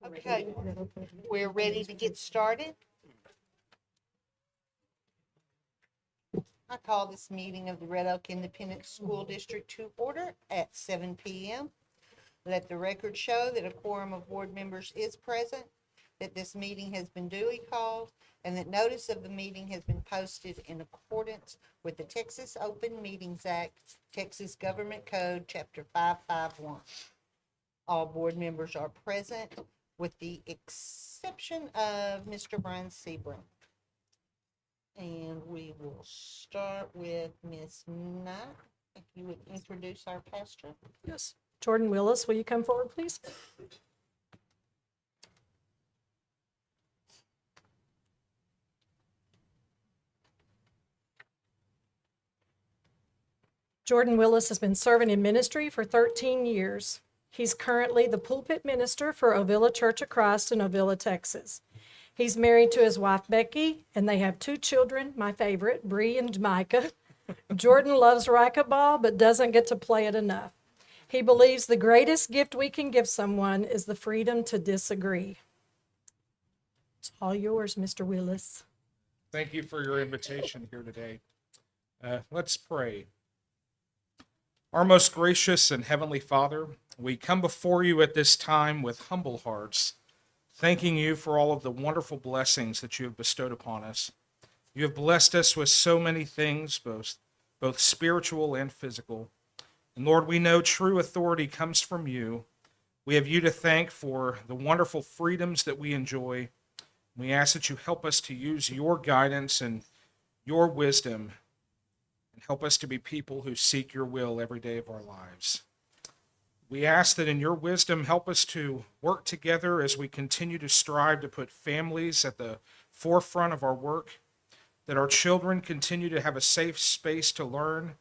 Okay, we're ready to get started. I call this meeting of the Red Oak Independent School District to order at 7 p.m. Let the record show that a quorum of board members is present, that this meeting has been duly called, and that notice of the meeting has been posted in accordance with the Texas Open Meetings Act, Texas Government Code, Chapter 551. All board members are present with the exception of Mr. Brian Sebring. And we will start with Ms. Knight. If you would introduce our pastor. Yes. Jordan Willis, will you come forward, please? Jordan Willis has been serving in ministry for 13 years. He's currently the pulpit minister for Ovilla Church of Christ in Ovilla, Texas. He's married to his wife, Becky, and they have 2 children, my favorite, Bree and Micah. Jordan loves racquetball, but doesn't get to play it enough. He believes the greatest gift we can give someone is the freedom to disagree. It's all yours, Mr. Willis. Thank you for your invitation here today. Let's pray. Our most gracious and heavenly Father, we come before you at this time with humble hearts, thanking you for all of the wonderful blessings that you have bestowed upon us. You have blessed us with so many things, both spiritual and physical. And Lord, we know true authority comes from you. We have you to thank for the wonderful freedoms that we enjoy. We ask that you help us to use your guidance and your wisdom and help us to be people who seek your will every day of our lives. We ask that in your wisdom, help us to work together as we continue to strive to put families at the forefront of our work, that our children continue to have a safe space to learn,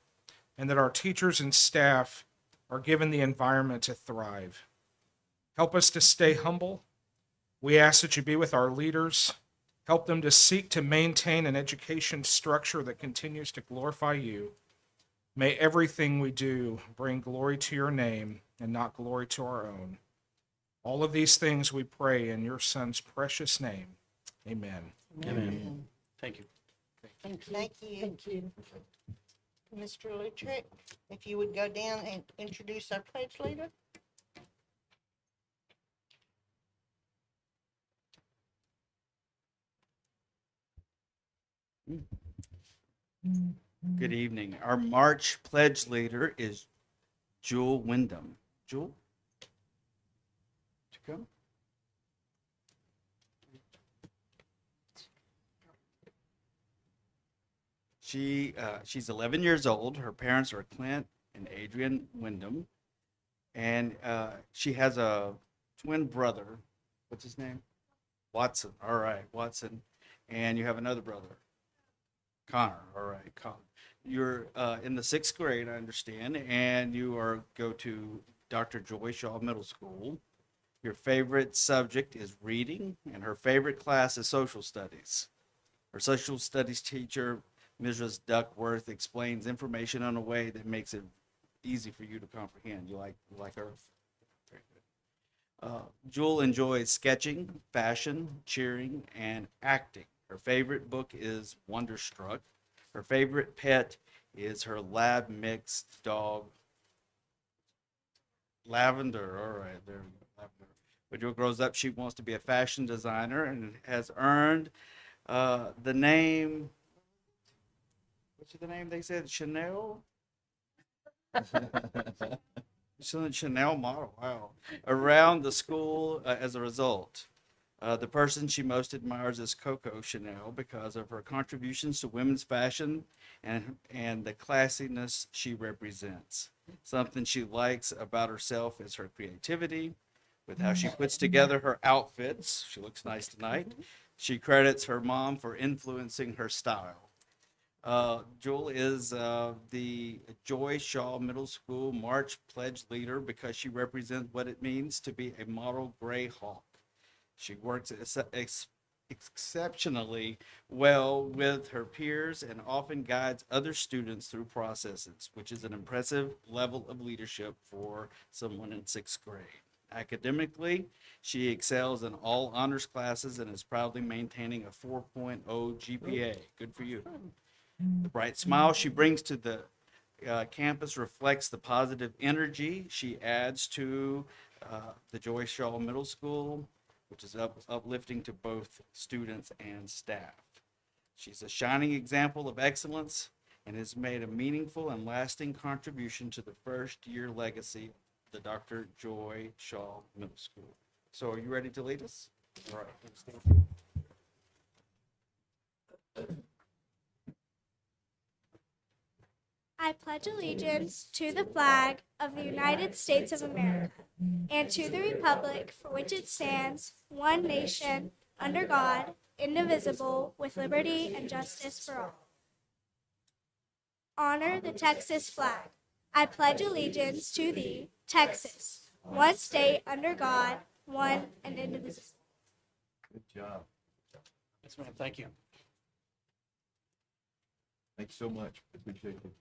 and that our teachers and staff are given the environment to thrive. Help us to stay humble. We ask that you be with our leaders. Help them to seek to maintain an education structure that continues to glorify you. May everything we do bring glory to your name and not glory to our own. All of these things we pray in your Son's precious name. Amen. Amen. Thank you. Thank you. Mr. Lutrick, if you would go down and introduce our pledge leader. Good evening. Our March pledge leader is Jewel Wyndham. Jewel? Would you come? She's 11 years old. Her parents are Clint and Adrian Wyndham. And she has a twin brother. What's his name? Watson. All right, Watson. And you have another brother. Connor, all right, Connor. You're in the 6th grade, I understand, and you go to Dr. Joy Shaw Middle School. Your favorite subject is reading, and her favorite class is social studies. Her social studies teacher, Mrs. Duckworth, explains information in a way that makes it easy for you to comprehend. You like her? Very good. Jewel enjoys sketching, fashion, cheering, and acting. Her favorite book is Wonderstruck. Her favorite pet is her lab mixed dog, Lavender. All right, there we go, Lavender. When Jewel grows up, she wants to be a fashion designer and has earned the name. What's the name they said? Chanel? She's a Chanel model. Wow. Around the school as a result. The person she most admires is Coco Chanel because of her contributions to women's fashion and the classiness she represents. Something she likes about herself is her creativity with how she puts together her outfits. She looks nice tonight. She credits her mom for influencing her style. Jewel is the Joy Shaw Middle School March Pledge leader because she represents what it means to be a model gray hawk. She works exceptionally well with her peers and often guides other students through processes, which is an impressive level of leadership for someone in 6th grade. Academically, she excels in all honors classes and is proudly maintaining a 4.0 GPA. Good for you. The bright smile she brings to the campus reflects the positive energy she adds to the Joy Shaw Middle School, which is uplifting to both students and staff. She's a shining example of excellence and has made a meaningful and lasting contribution to the first-year legacy of the Dr. Joy Shaw Middle School. So are you ready to lead us? All right. Please stand. I pledge allegiance to the flag of the United States of America and to the republic for which it stands, one nation, under God, indivisible, with liberty and justice for all. Honor the Texas flag. I pledge allegiance to thee, Texas, one state under God, one and indivisible. Good job. Yes, ma'am. Thank you. Thanks so much. Appreciate it.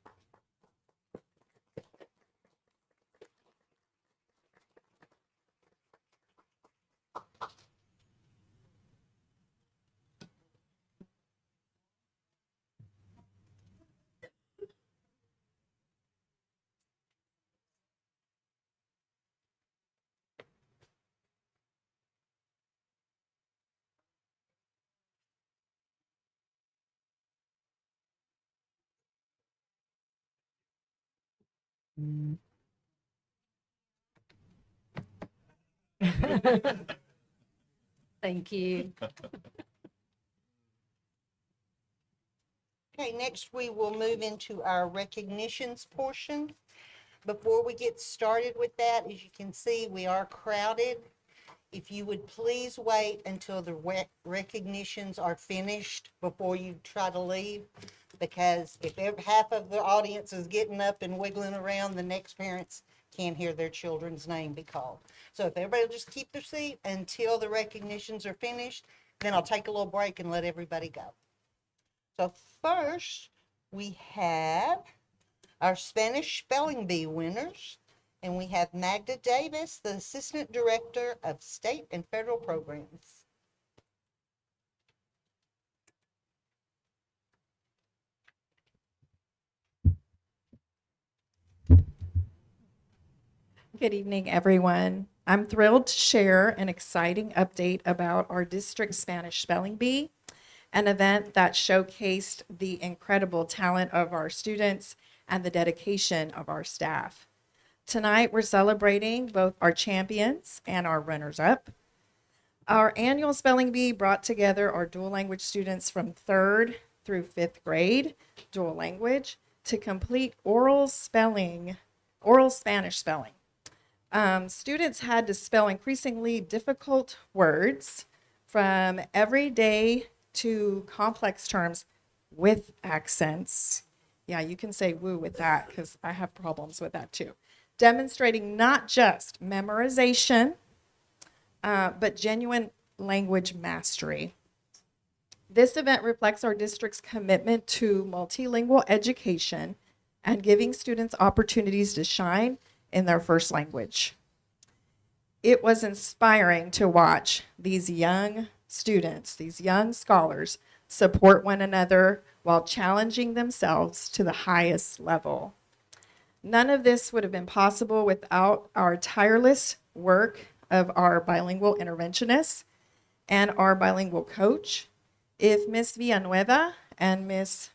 Thank you. Okay, next we will move into our recognitions portion. Before we get started with that, as you can see, we are crowded. If you would please wait until the recognitions are finished before you try to leave, because if half of the audience is getting up and wiggling around, the next parents can't hear their children's name be called. So if everybody will just keep their seat until the recognitions are finished, then I'll take a little break and let everybody go. So first, we have our Spanish Spelling Bee winners, and we have Magda Davis, the Assistant Director of State and Federal Programs. Good evening, everyone. I'm thrilled to share an exciting update about our district Spanish Spelling Bee, an event that showcased the incredible talent of our students and the dedication of our staff. Tonight, we're celebrating both our champions and our runners-up. Our annual spelling bee brought together our dual language students from 3rd through 5th grade, dual language, to complete oral Spanish spelling. Students had to spell increasingly difficult words from everyday to complex terms with accents. Yeah, you can say woo with that because I have problems with that too. Demonstrating not just memorization, but genuine language mastery. This event reflects our district's commitment to multilingual education and giving students opportunities to shine in their first language. It was inspiring to watch these young students, these young scholars, support one another while challenging themselves to the highest level. None of this would have been possible without our tireless work of our bilingual interventionists and our bilingual coach. If Ms. Villanueva and Ms.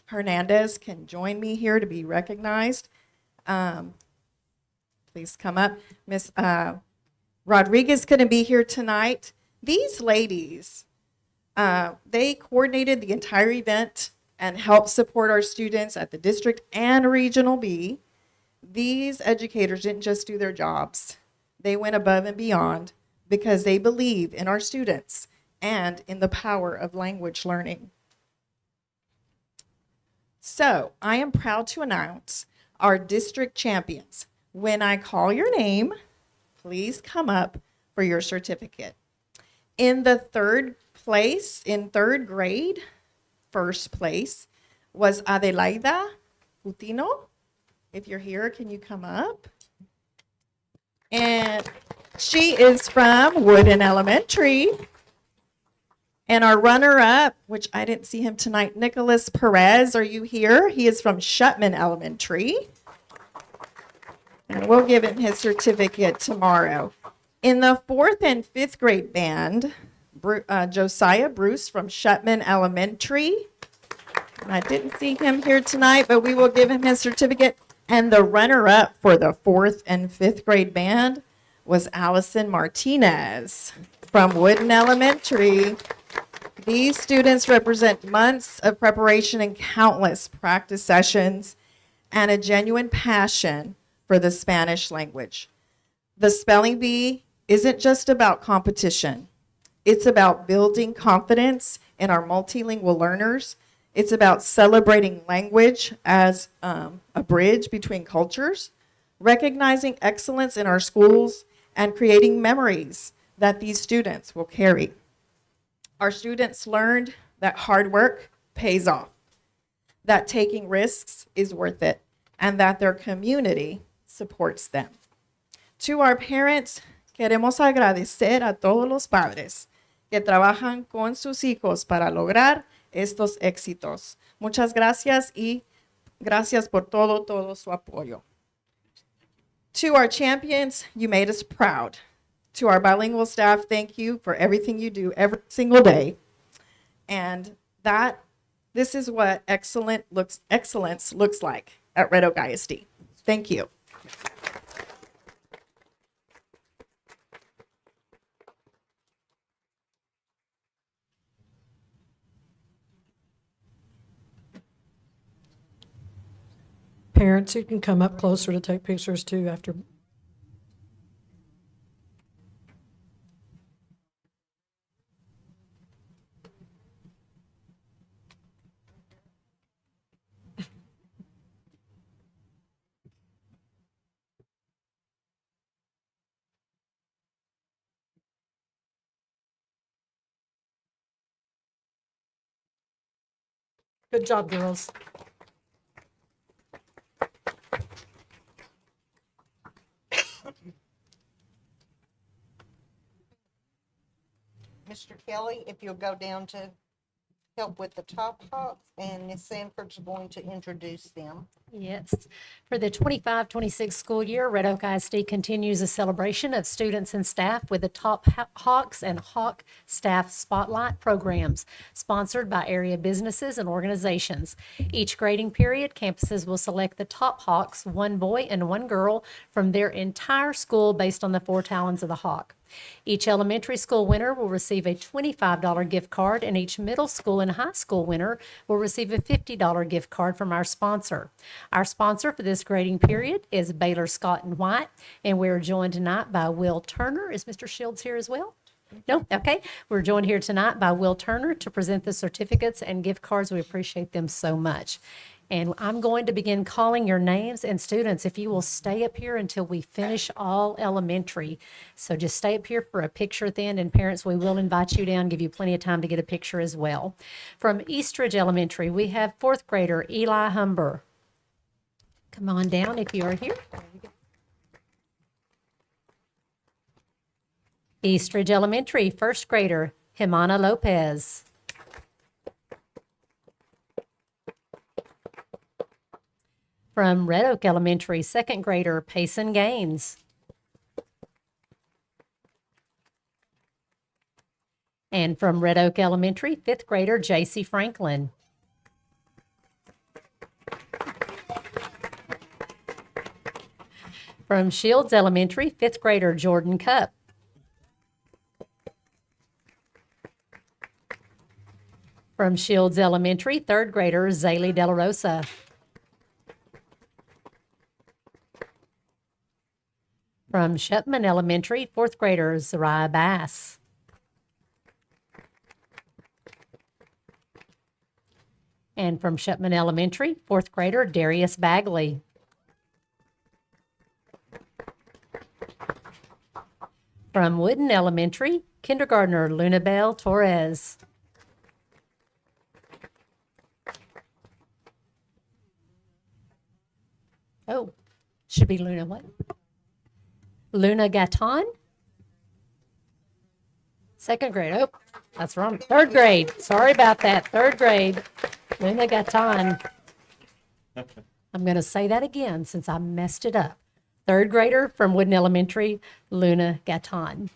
Hernandez can join me here to be recognized, please come up. Ms. Rodriguez couldn't be here tonight. These ladies, they coordinated the entire event and helped support our students at the district and regional B. These educators didn't just do their jobs. They went above and beyond because they believe in our students and in the power of language learning. So I am proud to announce our district champions. When I call your name, please come up for your certificate. In the 3rd place, in 3rd grade, first place was Adelaida Coutinho. If you're here, can you come up? And she is from Wooden Elementary. And our runner-up, which I didn't see him tonight, Nicholas Perez, are you here? He is from Shutman Elementary. And we'll give him his certificate tomorrow. In the 4th and 5th grade band, Josiah Bruce from Shutman Elementary. And I didn't see him here tonight, but we will give him his certificate. And the runner-up for the 4th and 5th grade band was Allison Martinez from Wooden Elementary. These students represent months of preparation and countless practice sessions and a genuine passion for the Spanish language. The spelling bee isn't just about competition. It's about building confidence in our multilingual learners. It's about celebrating language as a bridge between cultures, recognizing excellence in our schools, and creating memories that these students will carry. Our students learned that hard work pays off, that taking risks is worth it, and that their community supports them. To our parents, queremos agradecer a todos los padres que trabajan con sus hijos para lograr estos éxitos. Muchas gracias y gracias por todo su apoyo. To our champions, you made us proud. To our bilingual staff, thank you for everything you do every single day. And this is what excellence looks like at Red Oak ISD. Thank you. Parents, you can come up closer to take pictures too after. Good job, girls. Mr. Kelly, if you'll go down to help with the top hawks, and Miss Sanford's going to introduce them. Yes. For the 25-26 school year, Red Oak ISD continues a celebration of students and staff with the Top Hawks and Hawk Staff Spotlight programs, sponsored by area businesses and organizations. Each grading period, campuses will select the top Hawks, one boy and one girl, from their entire school based on the 4 talons of the Hawk. Each elementary school winner will receive a $25 gift card, and each middle school and high school winner will receive a $50 gift card from our sponsor. Our sponsor for this grading period is Baylor Scott and White, and we're joined tonight by Will Turner. Is Mr. Shields here as well? No? Okay. We're joined here tonight by Will Turner to present the certificates and gift cards. We appreciate them so much. And I'm going to begin calling your names, and students, if you will stay up here until we finish all elementary. So just stay up here for a picture at the end, and parents, we will invite you down, give you plenty of time to get a picture as well. From Eastridge Elementary, we have 4th grader Eli Humber. Come on down if you are here. Eastridge Elementary, 1st grader Jimana Lopez. From Red Oak Elementary, 2nd grader Payson Gaines. And from Red Oak Elementary, 5th grader JC Franklin. From Shields Elementary, 5th grader Jordan Cup. From Shields Elementary, 3rd grader Zaylee De La Rosa. From Shepman Elementary, 4th grader Zariah Bass. And from Shepman Elementary, 4th grader Darius Bagley. From Wooden Elementary, kindergartner Lunabelle Torres. Oh, should be Luna what? Luna Gaton. Second grade. Oh, that's wrong. Third grade. Sorry about that. Third grade. Luna Gaton. I'm going to say that again since I messed it up. Third grader from Wooden Elementary, Luna Gaton.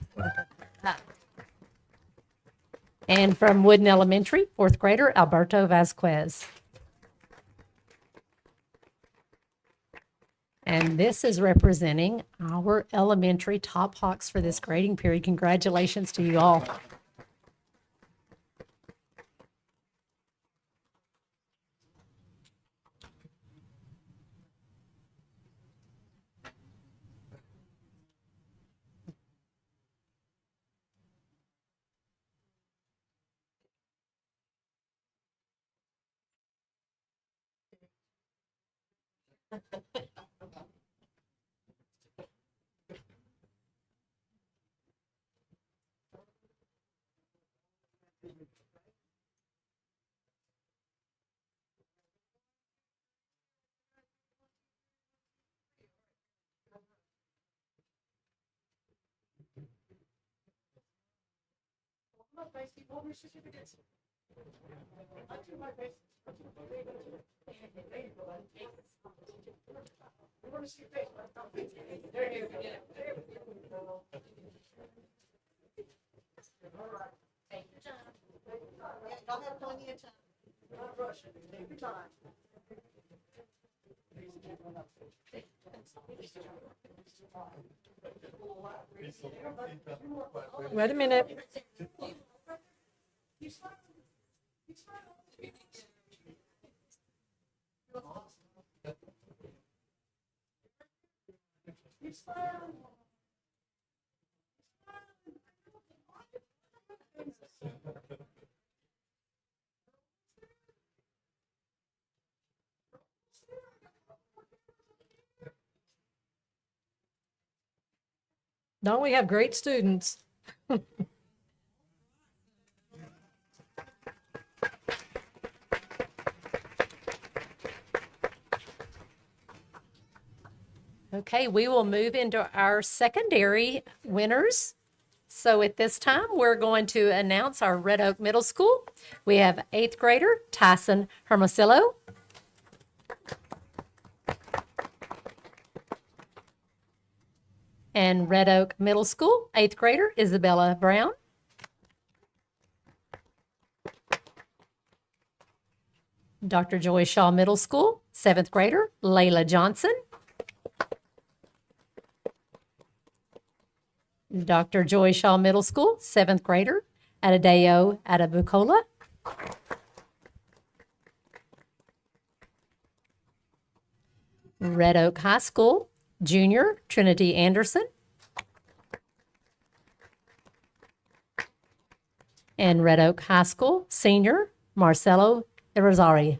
And from Wooden Elementary, fourth grader, Alberto Vasquez. And this is representing our elementary top hawks for this grading period. Congratulations to you all. Y'all have plenty of time. Wait a minute. Don't we have great students? Okay, we will move into our secondary winners. So at this time, we're going to announce our Red Oak Middle School. We have eighth grader Tyson Hermosillo. And Red Oak Middle School, eighth grader Isabella Brown. Dr. Joy Shaw Middle School, seventh grader Layla Johnson. Dr. Joy Shaw Middle School, seventh grader Adedeo Adabukola. Red Oak High School, junior Trinity Anderson. And Red Oak High School, senior Marcelo Irizarry.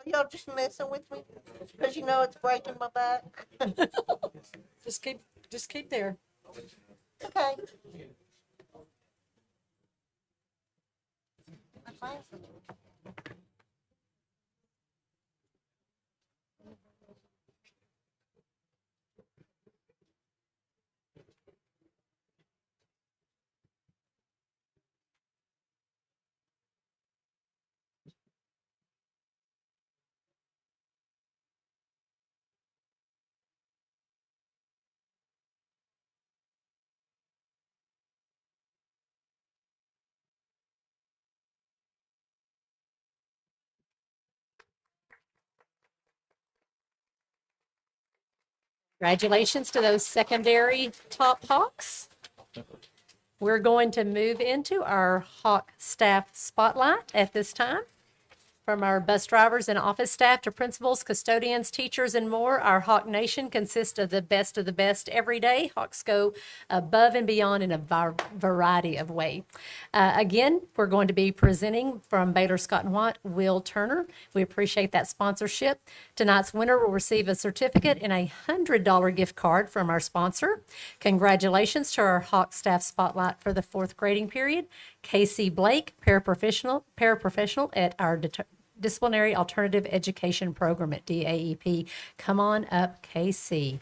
Are y'all just messing with me? Because you know it's breaking my back. Just keep there. Okay. I'm fine. Congratulations to those secondary top Hawks. We're going to move into our Hawk staff spotlight at this time. From our bus drivers and office staff to principals, custodians, teachers, and more, our Hawk Nation consists of the best every day. Hawks go above and beyond in a variety of ways. Again, we're going to be presenting from Baylor Scott and White, Will Turner. We appreciate that sponsorship. Tonight's winner will receive a certificate and a $100 gift card from our sponsor. Congratulations to our Hawk staff spotlight for the 4th grading period. Casey Blake, paraprofessional at our Disciplinary Alternative Education Program at DAEP. Come on up, Casey.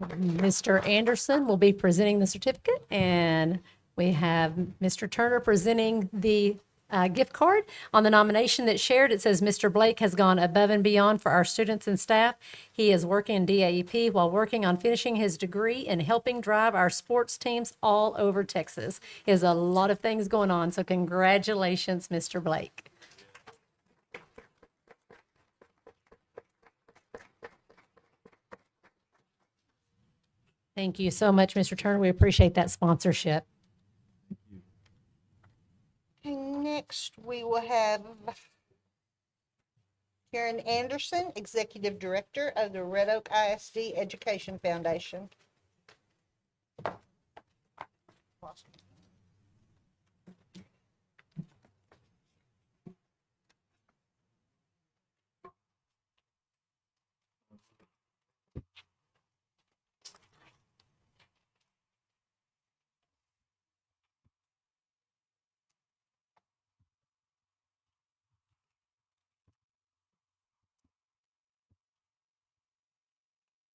Mr. Anderson will be presenting the certificate, and we have Mr. Turner presenting the gift card. On the nomination that's shared, it says Mr. Blake has gone above and beyond for our students and staff. He is working in DAEP while working on finishing his degree and helping drive our sports teams all over Texas. He has a lot of things going on, so congratulations, Mr. Blake. Thank you so much, Mr. Turner. We appreciate that sponsorship. Okay, next we will have Karen Anderson, Executive Director of the Red Oak ISD Education Foundation.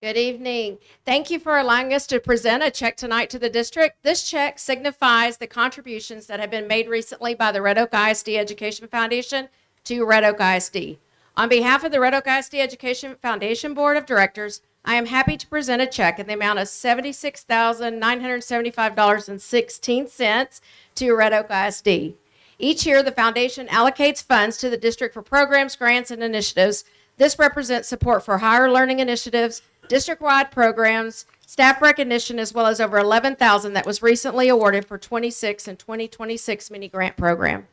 Good evening. Thank you for allowing us to present a check tonight to the district. This check signifies the contributions that have been made recently by the Red Oak ISD Education Foundation to Red Oak ISD. On behalf of the Red Oak ISD Education Foundation Board of Directors, I am happy to present a check in the amount of $76,975.16 to Red Oak ISD. Each year, the foundation allocates funds to the district for programs, grants, and initiatives. This represents support for higher learning initiatives, district-wide programs, staff recognition, as well as over $11,000 that was recently awarded for 26 and 2026 mini grant program.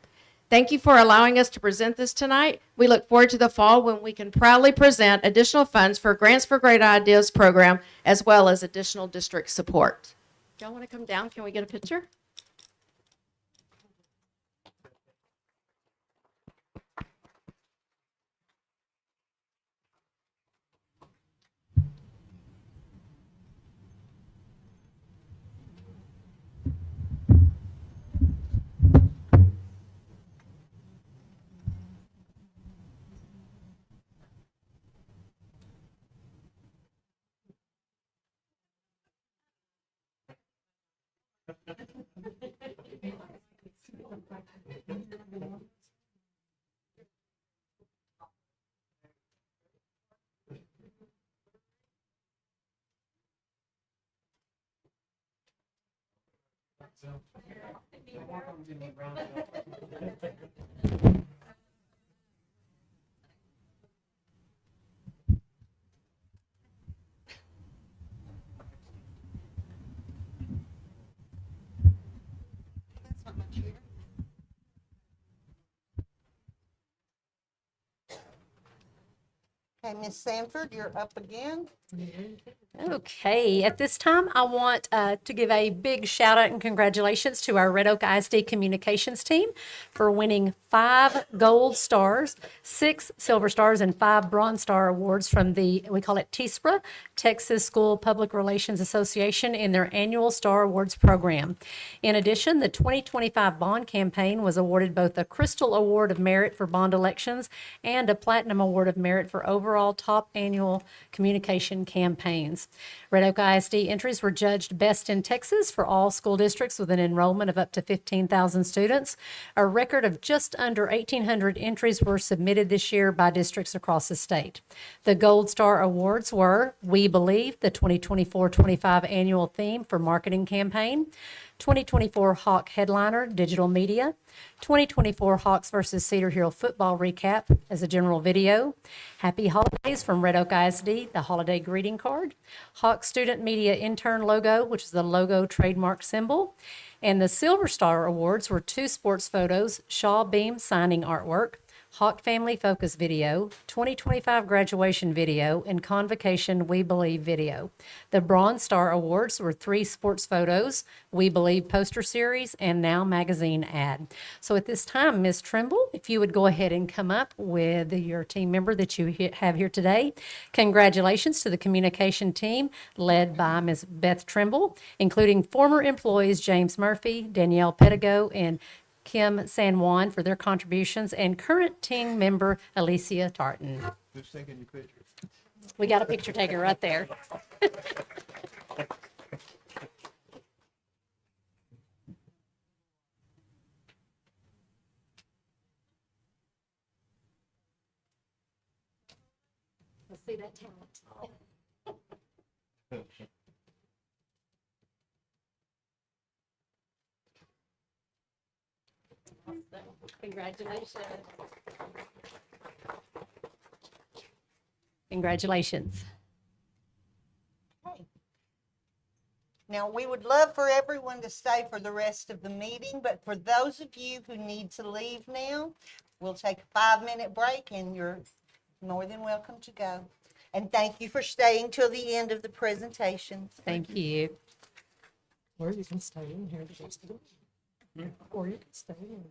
Thank you for allowing us to present this tonight. We look forward to the fall when we can proudly present additional funds for Grants for Great Ideas program, as well as additional district support. Y'all want to come down? Can we get a picture? That's not much here. Okay, Ms. Sanford, you're up again. Okay, at this time, I want to give a big shout out and congratulations to our Red Oak ISD communications team for winning 5 gold stars, 6 silver stars, and 5 bronze star awards from we call it TSPRA, Texas School Public Relations Association, in their annual Star Awards program. In addition, the 2025 bond campaign was awarded both a Crystal Award of Merit for bond elections and a Platinum Award of Merit for overall top annual communication campaigns. Red Oak ISD entries were judged best in Texas for all school districts with an enrollment of up to 15,000 students. A record of just under 1,800 entries were submitted this year by districts across the state. The Gold Star Awards were We Believe, the 2024-25 annual theme for marketing campaign, 2024 Hawk Headliner Digital Media, 2024 Hawks versus Cedar Hill Football Recap as a general video, Happy Holidays from Red Oak ISD, the holiday greeting card, Hawk Student Media Intern logo, which is the logo trademark symbol, and the Silver Star Awards were 2 sports photos, Shaw Beam signing artwork, Hawk Family Focus video, 2025 graduation video, and Convocation We Believe video. The Bronze Star Awards were 3 sports photos, We Believe poster series, and Now magazine ad. So at this time, Ms. Trimble, if you would go ahead and come up with your team member that you have here today. Congratulations to the communication team led by Ms. Beth Trimble, including former employees James Murphy, Danielle Pedigo, and Kim San Juan for their contributions, and current team member Alicia Tartan. Who's taking your picture? We got a picture taker right there. Let's see that talent. Congratulations. Congratulations. Now, we would love for everyone to stay for the rest of the meeting, but for those of you who need to leave now, we'll take a 5-minute break and you're more than welcome to go. And thank you for staying till the end of the presentation. Thank you. Or you can stay in here the rest of the week. Or you can stay in.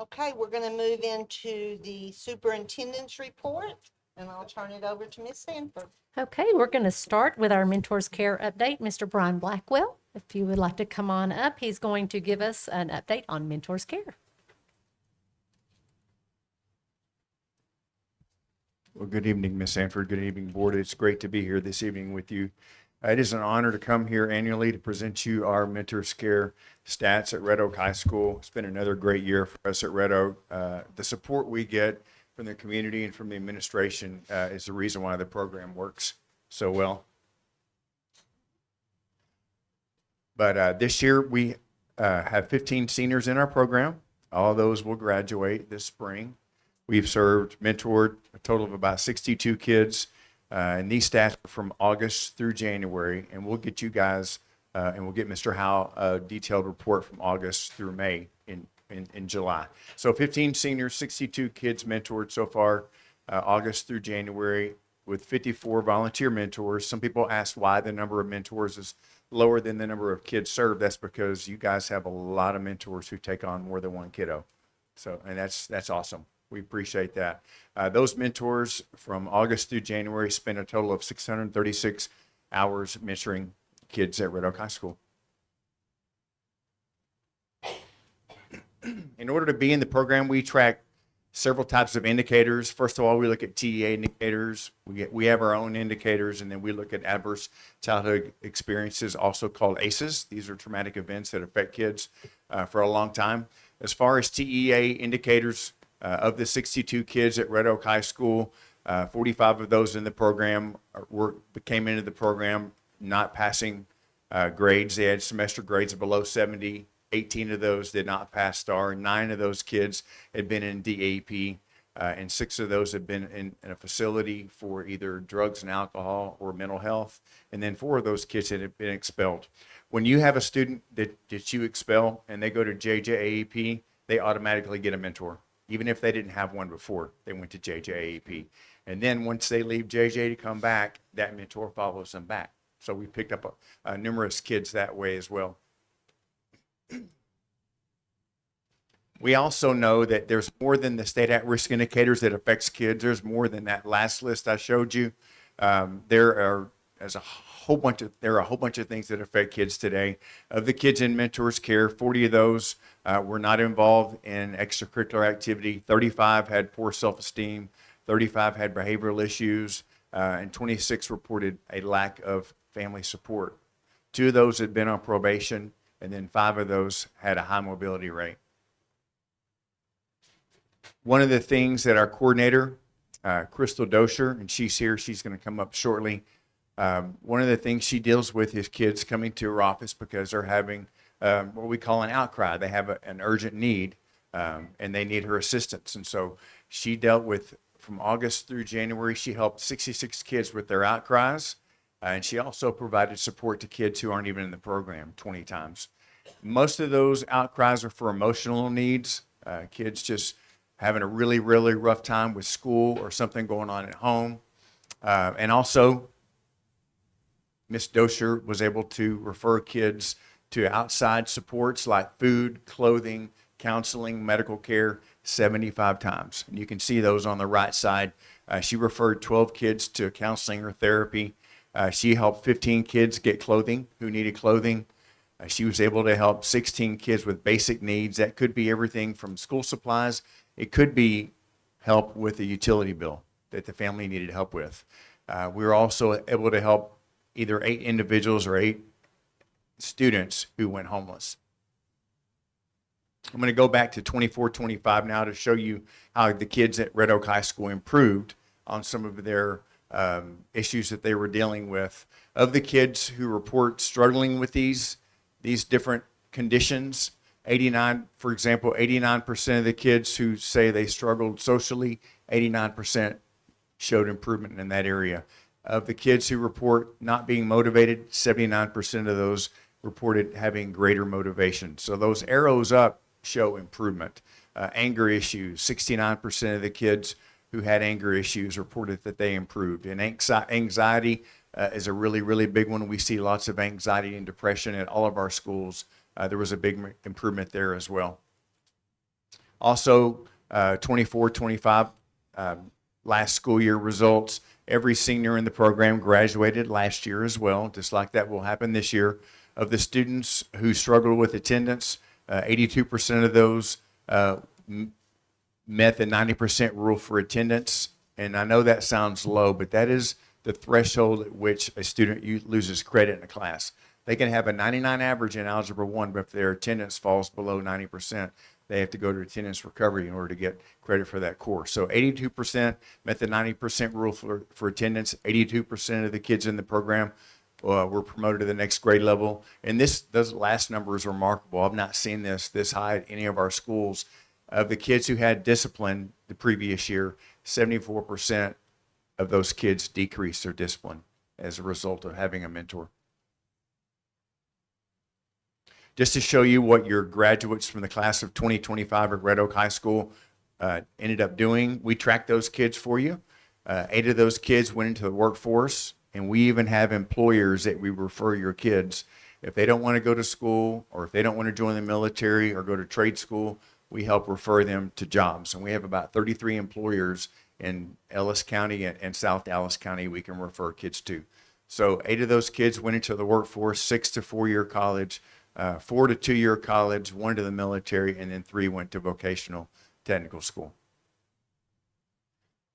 Okay, we're going to move into the superintendent's report, and I'll turn it over to Ms. Sanford. Okay, we're going to start with our Mentors Care update. Mr. Brian Blackwell, if you would like to come on up, he's going to give us an update on Mentors Care. Well, good evening, Ms. Sanford. Good evening, Board. It's great to be here this evening with you. It is an honor to come here annually to present you our Mentors Care stats at Red Oak High School. It's been another great year for us at Red Oak. The support we get from the community and from the administration is the reason why the program works so well. But this year we have 15 seniors in our program. All those will graduate this spring. We've mentored a total of about 62 kids. And these stats are from August through January, and we'll get you guys, and we'll get Mr. Howe a detailed report from August through May in July. So 15 seniors, 62 kids mentored so far, August through January, with 54 volunteer mentors. Some people ask why the number of mentors is lower than the number of kids served. That's because you guys have a lot of mentors who take on more than one kiddo. So, and that's awesome. We appreciate that. Those mentors from August through January spent a total of 636 hours mentoring kids at Red Oak High School. In order to be in the program, we track several types of indicators. First of all, we look at TEA indicators. We have our own indicators, and then we look at adverse childhood experiences, also called ACEs. These are traumatic events that affect kids for a long time. As far as TEA indicators, of the 62 kids at Red Oak High School, 45 of those in the program came into the program not passing grades. They had semester grades below 70. 18 of those did not pass STAR. 9 of those kids had been in DAP, and 6 of those had been in a facility for either drugs and alcohol or mental health. And then 4 of those kids had been expelled. When you have a student that you expel and they go to JJAAP, they automatically get a mentor. Even if they didn't have one before they went to JJAAP. And then once they leave JJ to come back, that mentor follows them back. So we picked up numerous kids that way as well. We also know that there's more than the state at-risk indicators that affects kids. There's more than that last list I showed you. There are a whole bunch of things that affect kids today. Of the kids in mentors care, 40 of those were not involved in extracurricular activity. 35 had poor self-esteem. 35 had behavioral issues, and 26 reported a lack of family support. 2 of those had been on probation, and then 5 of those had a high mobility rate. One of the things that our coordinator, Crystal Dosher, and she's here, she's going to come up shortly. One of the things she deals with is kids coming to her office because they're having what we call an outcry. They have an urgent need, and they need her assistance. And so she dealt with, from August through January, she helped 66 kids with their outcries. And she also provided support to kids who aren't even in the program 20 times. Most of those outcries are for emotional needs, kids just having a really, really rough time with school or something going on at home. And also, Ms. Dosher was able to refer kids to outside supports like food, clothing, counseling, medical care 75 times. And you can see those on the right side. She referred 12 kids to counseling or therapy. She helped 15 kids get clothing who needed clothing. She was able to help 16 kids with basic needs. That could be everything from school supplies. It could be help with a utility bill that the family needed help with. We were also able to help either 8 individuals or 8 students who went homeless. I'm going to go back to 24-25 now to show you how the kids at Red Oak High School improved on some of their issues that they were dealing with. Of the kids who report struggling with these different conditions, 89% of the kids who say they struggled socially, 89% showed improvement in that area. Of the kids who report not being motivated, 79% of those reported having greater motivation. So those arrows up show improvement. Anger issues, 69% of the kids who had anger issues reported that they improved. And anxiety is a really, really big one. We see lots of anxiety and depression at all of our schools. There was a big improvement there as well. Also, 24-25 last school year results. Every senior in the program graduated last year as well, just like that will happen this year. Of the students who struggled with attendance, 82% of those met the 90% rule for attendance. And I know that sounds low, but that is the threshold at which a student loses credit in a class. They can have a 99 average in Algebra 1, but if their attendance falls below 90%, they have to go to attendance recovery in order to get credit for that course. So 82% met the 90% rule for attendance. 82% of the kids in the program were promoted to the next grade level. And those last number is remarkable. I've not seen this high at any of our schools. Of the kids who had discipline the previous year, 74% of those kids decreased their discipline as a result of having a mentor. Just to show you what your graduates from the class of 2025 at Red Oak High School ended up doing, we tracked those kids for you. 8 of those kids went into the workforce, and we even have employers that we refer your kids. If they don't want to go to school, or if they don't want to join the military or go to trade school, we help refer them to jobs. And we have about 33 employers in Ellis County and South Dallas County we can refer kids to. So 8 of those kids went into the workforce, 6 to 4-year college, 4 to 2-year college, 1 to the military, and then 3 went to vocational technical school.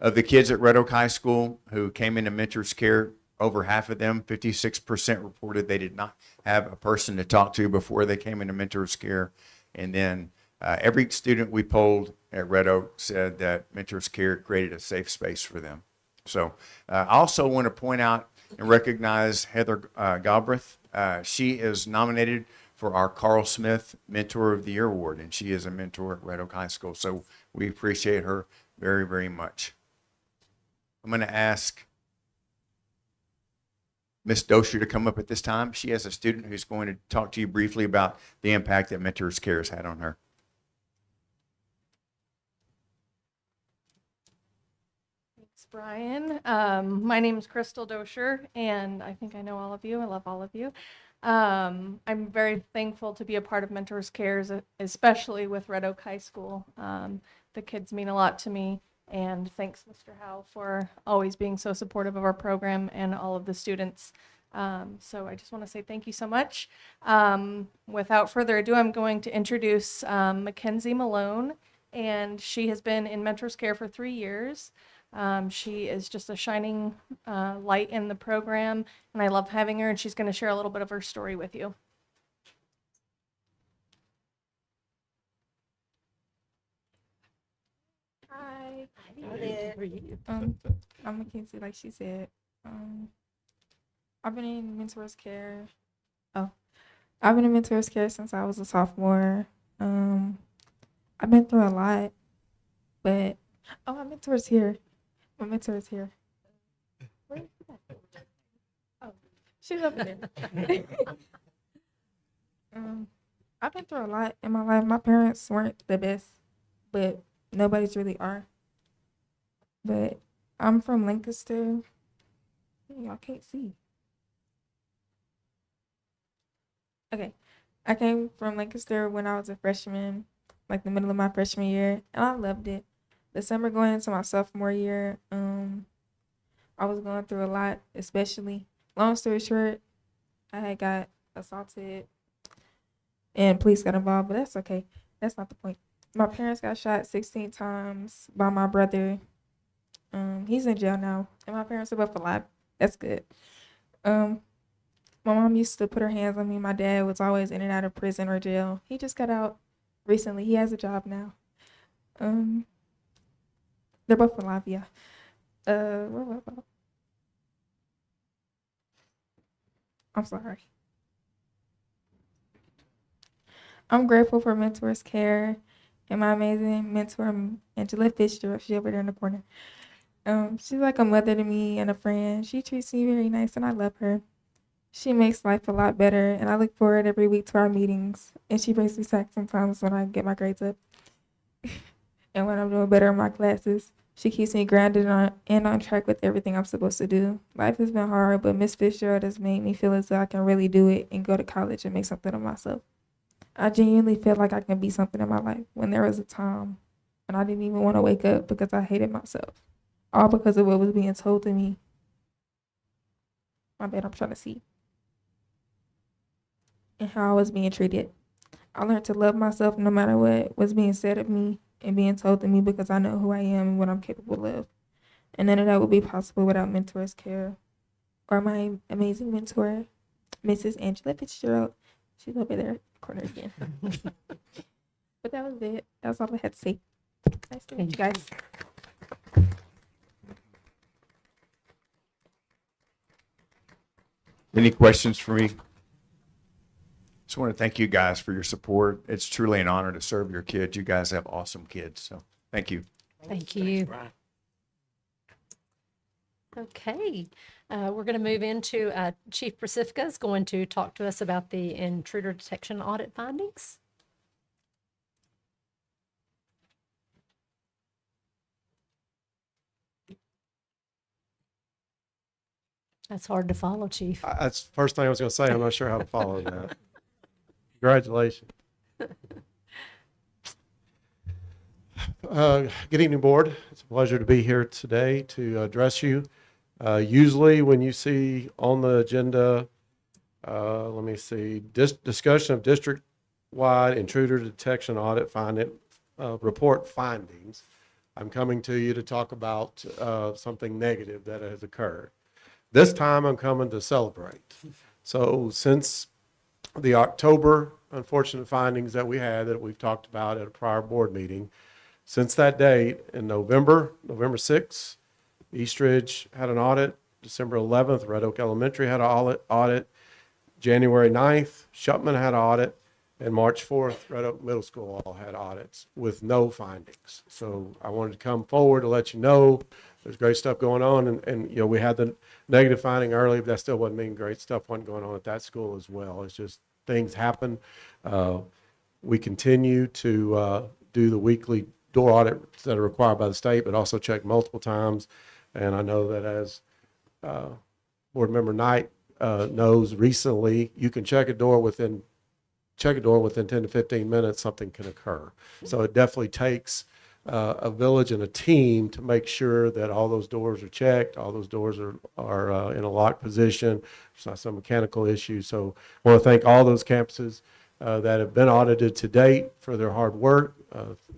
Of the kids at Red Oak High School who came into mentors care, over half of them, 56%, reported they did not have a person to talk to before they came into mentors care. And then every student we polled at Red Oak said that mentors care created a safe space for them. So I also want to point out and recognize Heather Galbraith. She is nominated for our Carl Smith Mentor of the Year Award, and she is a mentor at Red Oak High School. So we appreciate her very, very much. I'm going to ask Ms. Dosher to come up at this time. She has a student who's going to talk to you briefly about the impact that Mentors Care has had on her. Thanks, Brian. My name is Crystal Dosher, and I think I know all of you. I love all of you. I'm very thankful to be a part of Mentors Cares, especially with Red Oak High School. The kids mean a lot to me, and thanks, Mr. Howe, for always being so supportive of our program and all of the students. So I just want to say thank you so much. Without further ado, I'm going to introduce Mackenzie Malone, and she has been in Mentors Care for 3 years. She is just a shining light in the program, and I love having her, and she's going to share a little bit of her story with you. Hi. Um, I'm Mackenzie, like she said. I've been in Mentors Care. Oh, I've been in Mentors Care since I was a sophomore. I've been through a lot, but my mentor's here. My mentor is here. Where is she at? Oh, she's over there. I've been through a lot in my life. My parents weren't the best, but nobody's really are. But I'm from Lancaster. Y'all can't see. Okay. I came from Lancaster when I was a freshman, like the middle of my freshman year, and I loved it. The summer going into my sophomore year, I was going through a lot, especially. Long story short, I had got assaulted and police got involved, but that's okay. That's not the point. My parents got shot 16 times by my brother. He's in jail now, and my parents are both alive. That's good. My mom used to put her hands on me. My dad was always in and out of prison or jail. He just got out recently. He has a job now. They're both alive, yeah. Where was I? I'm sorry. I'm grateful for Mentors Care and my amazing mentor, Angela Fitzgerald. She's over there in the corner. She's like a mother to me and a friend. She treats me very nice, and I love her. She makes life a lot better, and I look forward every week to our meetings. And she brings me back sometimes when I get my grades up. And when I'm doing better in my classes, she keeps me grounded and on track with everything I'm supposed to do. Life has been hard, but Miss Fitzgerald has made me feel as though I can really do it and go to college and make something of myself. I genuinely feel like I can be something in my life when there was a time when I didn't even want to wake up because I hated myself. All because of what was being told to me. My bad, I'm trying to see. And how I was being treated. I learned to love myself no matter what was being said of me and being told to me because I know who I am and what I'm capable of. And none of that would be possible without Mentors Care or my amazing mentor, Mrs. Angela Fitzgerald. She's over there in the corner again. But that was it. That's all I had to say. Nice to meet you guys. Any questions for me? Just want to thank you guys for your support. It's truly an honor to serve your kids. You guys have awesome kids, so thank you. Thank you. Okay, we're going to move into Chief Pacifica is going to talk to us about the intruder detection audit findings. That's hard to follow, Chief. That's the first thing I was going to say. I'm not sure how to follow that. Congratulations. Good evening, board. It's a pleasure to be here today to address you. Usually when you see on the agenda, let me see, discussion of district-wide intruder detection audit report findings, I'm coming to you to talk about something negative that has occurred. This time I'm coming to celebrate. So since the October unfortunate findings that we had that we've talked about at a prior board meeting, since that date in November 6th, Eastridge had an audit. December 11th, Red Oak Elementary had an audit. January 9th, Shupman had an audit. And March 4th, Red Oak Middle School all had audits with no findings. So I wanted to come forward to let you know there's great stuff going on. And you know, we had the negative finding early, but that still wasn't mean great stuff wasn't going on at that school as well. It's just things happen. We continue to do the weekly door audits that are required by the state, but also check multiple times. And I know that as Board Member Knight knows recently, you can check a door within 10 to 15 minutes, something can occur. So it definitely takes a village and a team to make sure that all those doors are checked, all those doors are in a locked position, there's not some mechanical issue. So I want to thank all those campuses that have been audited to date for their hard work.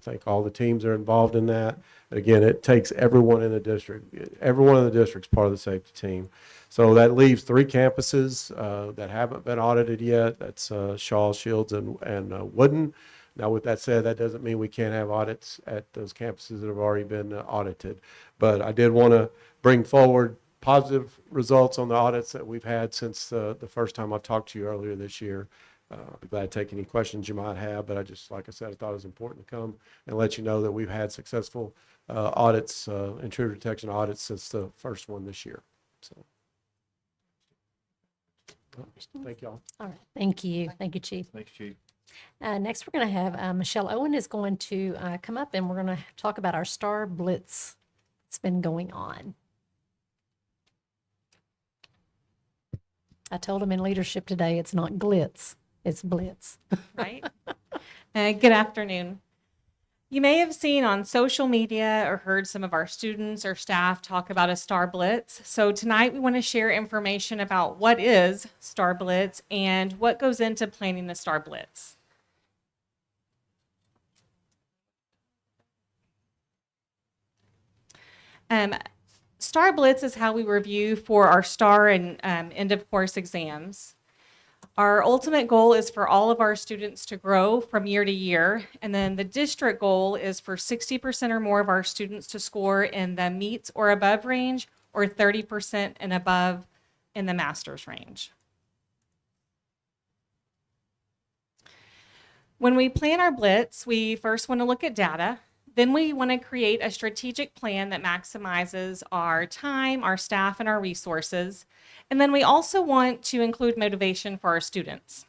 Thank all the teams that are involved in that. And again, it takes everyone in the district. Everyone in the district is part of the safety team. So that leaves 3 campuses that haven't been audited yet. That's Shaw, Shields, and Wooden. Now, with that said, that doesn't mean we can't have audits at those campuses that have already been audited. But I did want to bring forward positive results on the audits that we've had since the first time I talked to you earlier this year. I'll be glad to take any questions you might have, but like I said, I thought it was important to come and let you know that we've had successful audits, intruder detection audits since the first one this year. So, thank y'all. All right. Thank you. Thank you, Chief. Thanks, Chief. Next, we're going to have Michelle Owen is going to come up, and we're going to talk about our Star Blitz that's been going on. I told him in leadership today, it's not glitz, it's blitz. Right? Good afternoon. You may have seen on social media or heard some of our students or staff talk about a Star Blitz. So tonight we want to share information about what is Star Blitz and what goes into planning the Star Blitz. Star Blitz is how we review for our STAR and end of course exams. Our ultimate goal is for all of our students to grow from year to year, and then the district goal is for 60% or more of our students to score in the meets or above range, or 30% and above in the master's range. When we plan our blitz, we first want to look at data. Then we want to create a strategic plan that maximizes our time, our staff, and our resources. And then we also want to include motivation for our students.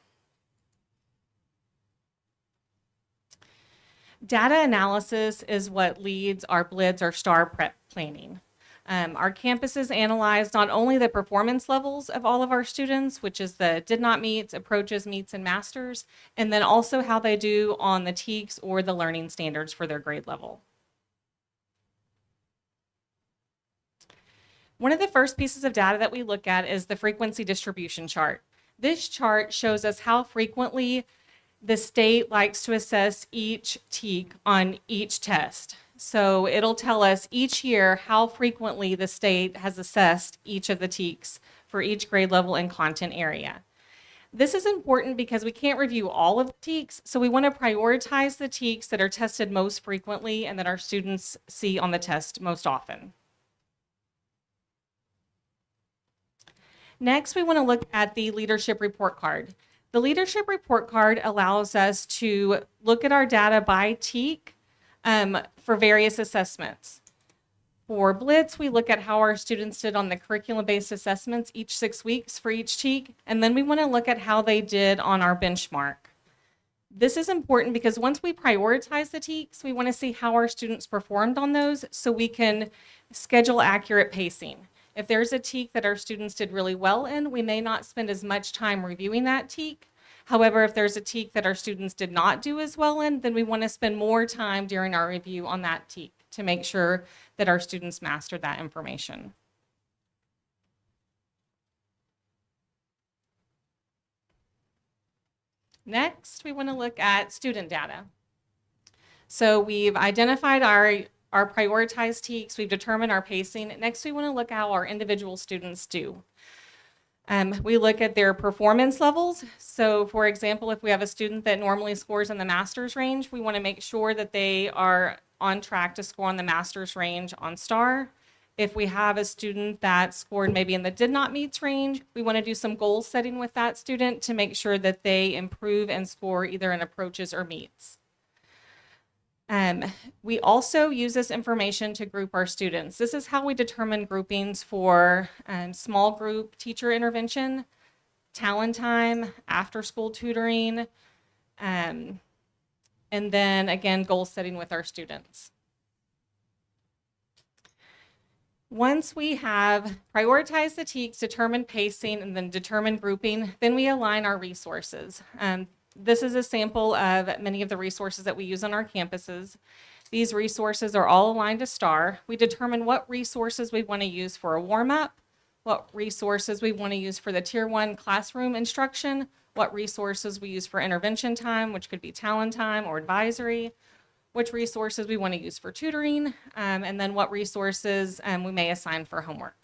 Data analysis is what leads our blitz or STAR prep planning. Our campuses analyze not only the performance levels of all of our students, which is the did not meets, approaches, meets, and masters, and then also how they do on the TEKS or the learning standards for their grade level. One of the first pieces of data that we look at is the frequency distribution chart. This chart shows us how frequently the state likes to assess each TEK on each test. So it'll tell us each year how frequently the state has assessed each of the TEKs for each grade level and content area. This is important because we can't review all of the TEKs, so we want to prioritize the TEKs that are tested most frequently and that our students see on the test most often. Next, we want to look at the leadership report card. The leadership report card allows us to look at our data by TEK for various assessments. For Blitz, we look at how our students did on the curriculum-based assessments each 6 weeks for each TEK, and then we want to look at how they did on our benchmark. This is important because once we prioritize the TEKs, we want to see how our students performed on those so we can schedule accurate pacing. If there's a TEK that our students did really well in, we may not spend as much time reviewing that TEK. However, if there's a TEK that our students did not do as well in, then we want to spend more time during our review on that TEK to make sure that our students master that information. Next, we want to look at student data. So we've identified our prioritized TEKs, we've determined our pacing. Next, we want to look at how our individual students do. We look at their performance levels. So for example, if we have a student that normally scores in the master's range, we want to make sure that they are on track to score on the master's range on STAR. If we have a student that scored maybe in the did not meets range, we want to do some goal setting with that student to make sure that they improve and score either in approaches or meets. We also use this information to group our students. This is how we determine groupings for small group teacher intervention, talent time, after school tutoring, and then again, goal setting with our students. Once we have prioritized the TEKs, determined pacing, and then determined grouping, then we align our resources. This is a sample of many of the resources that we use on our campuses. These resources are all aligned to STAR. We determine what resources we want to use for a warm-up, what resources we want to use for the Tier 1 classroom instruction, what resources we use for intervention time, which could be Talon time or advisory, which resources we want to use for tutoring, and then what resources we may assign for homework.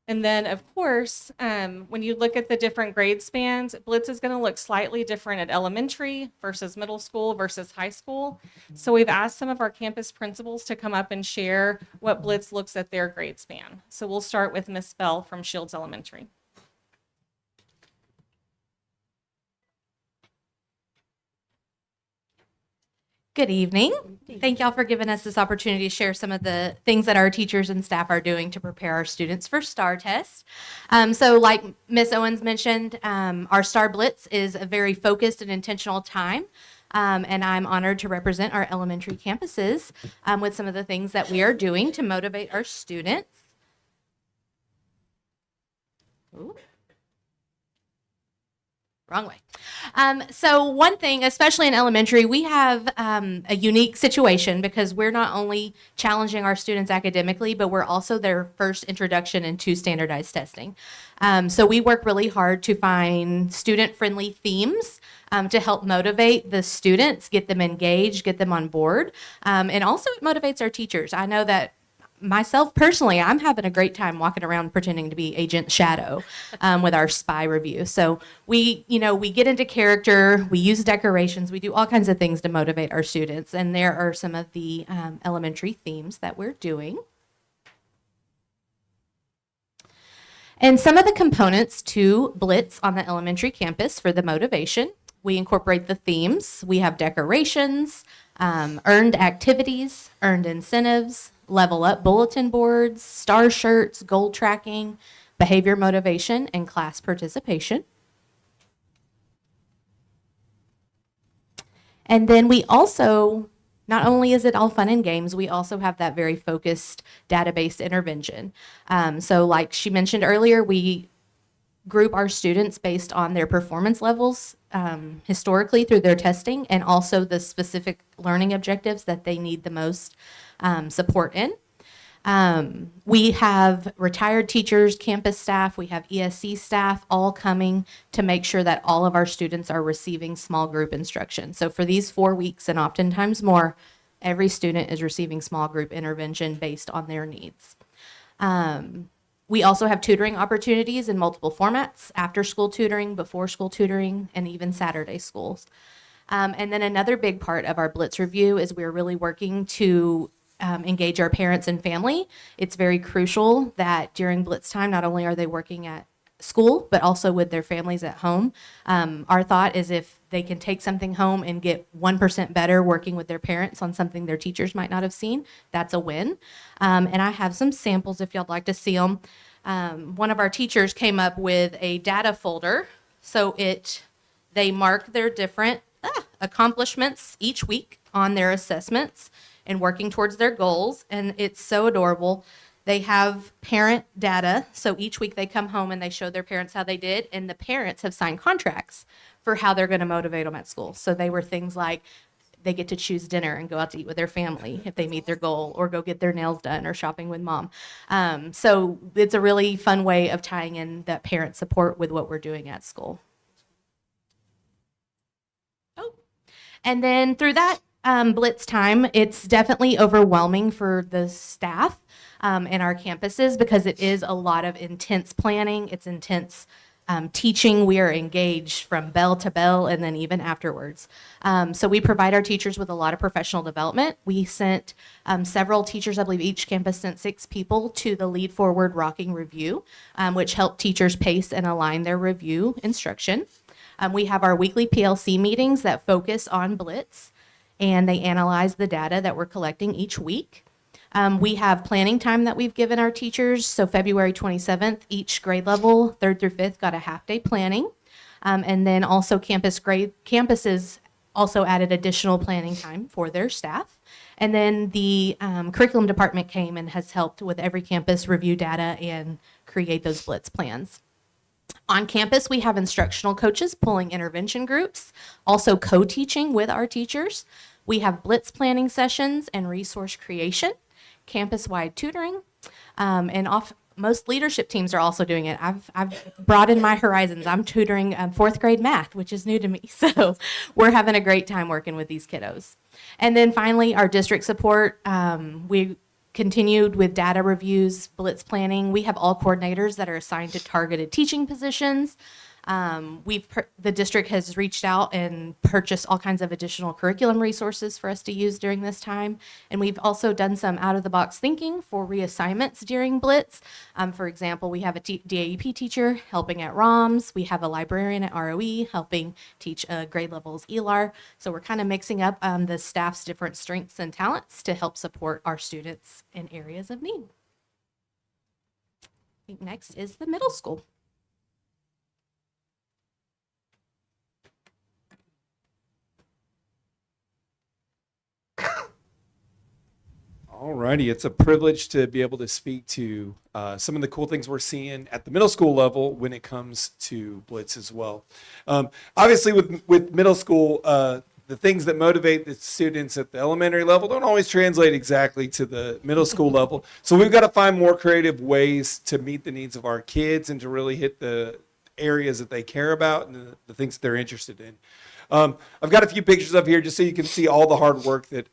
And then, of course, when you look at the different grade spans, Blitz is going to look slightly different at elementary versus middle school versus high school. So we've asked some of our campus principals to come up and share what Blitz looks at their grade span. So we'll start with Miss Bell from Shields Elementary. Good evening. Thank y'all for giving us this opportunity to share some of the things that our teachers and staff are doing to prepare our students for STAR test. So like Miss Owens mentioned, our STAR Blitz is a very focused and intentional time. And I'm honored to represent our elementary campuses with some of the things that we are doing to motivate our students. Ooh. Wrong way. So one thing, especially in elementary, we have a unique situation because we're not only challenging our students academically, but we're also their first introduction into standardized testing. So we work really hard to find student-friendly themes to help motivate the students, get them engaged, get them on board. And also it motivates our teachers. I know that myself personally, I'm having a great time walking around pretending to be Agent Shadow with our spy review. So we get into character, we use decorations, we do all kinds of things to motivate our students. And there are some of the elementary themes that we're doing. And some of the components to Blitz on the elementary campus for the motivation. We incorporate the themes. We have decorations, earned activities, earned incentives, level up bulletin boards, STAR shirts, goal tracking, behavior motivation, and class participation. And then we also, not only is it all fun and games, we also have that very focused database intervention. So like she mentioned earlier, we group our students based on their performance levels historically through their testing and also the specific learning objectives that they need the most support in. We have retired teachers, campus staff, we have ESC staff all coming to make sure that all of our students are receiving small group instruction. So for these 4 weeks and oftentimes more, every student is receiving small group intervention based on their needs. We also have tutoring opportunities in multiple formats, after school tutoring, before school tutoring, and even Saturday schools. And then another big part of our Blitz review is we're really working to engage our parents and family. It's very crucial that during Blitz time, not only are they working at school, but also with their families at home. Our thought is if they can take something home and get 1% better working with their parents on something their teachers might not have seen, that's a win. And I have some samples if y'all like to see them. One of our teachers came up with a data folder. So they mark their different accomplishments each week on their assessments and working towards their goals. And it's so adorable. They have parent data. So each week they come home and they show their parents how they did. And the parents have signed contracts for how they're going to motivate them at school. So they were things like they get to choose dinner and go out to eat with their family if they meet their goal, or go get their nails done or shopping with mom. So it's a really fun way of tying in that parent support with what we're doing at school. And then through that Blitz time, it's definitely overwhelming for the staff in our campuses because it is a lot of intense planning. It's intense teaching. We are engaged from bell to bell and then even afterwards. So we provide our teachers with a lot of professional development. We sent several teachers, I believe each campus sent 6 people to the Lead Forward Rocking Review, which helped teachers pace and align their review instruction. We have our weekly PLC meetings that focus on Blitz, and they analyze the data that we're collecting each week. We have planning time that we've given our teachers. So February 27th, each grade level, 3rd through 5th, got a half-day planning. And then also campuses also added additional planning time for their staff. And then the curriculum department came and has helped with every campus review data and create those blitz plans. On campus, we have instructional coaches pulling intervention groups, also co-teaching with our teachers. We have blitz planning sessions and resource creation, campus-wide tutoring, most leadership teams are also doing it. I've broadened my horizons. I'm tutoring fourth grade math, which is new to me. So we're having a great time working with these kiddos. And then finally, our district support. We continued with data reviews, blitz planning. We have all coordinators that are assigned to targeted teaching positions. The district has reached out and purchased all kinds of additional curriculum resources for us to use during this time. And we've also done some out-of-the-box thinking for reassignments during Blitz. For example, we have a DAEP teacher helping at ROMS. We have a librarian at ROE helping teach grade levels ELAR. So we're kind of mixing up the staff's different strengths and talents to help support our students in areas of need. I think next is the middle school. Alrighty, it's a privilege to be able to speak to some of the cool things we're seeing at the middle school level when it comes to Blitz as well. Obviously, with middle school, the things that motivate the students at the elementary level don't always translate exactly to the middle school level. So we've got to find more creative ways to meet the needs of our kids and to really hit the areas that they care about and the things that they're interested in. I've got a few pictures up here just so you can see all the hard work that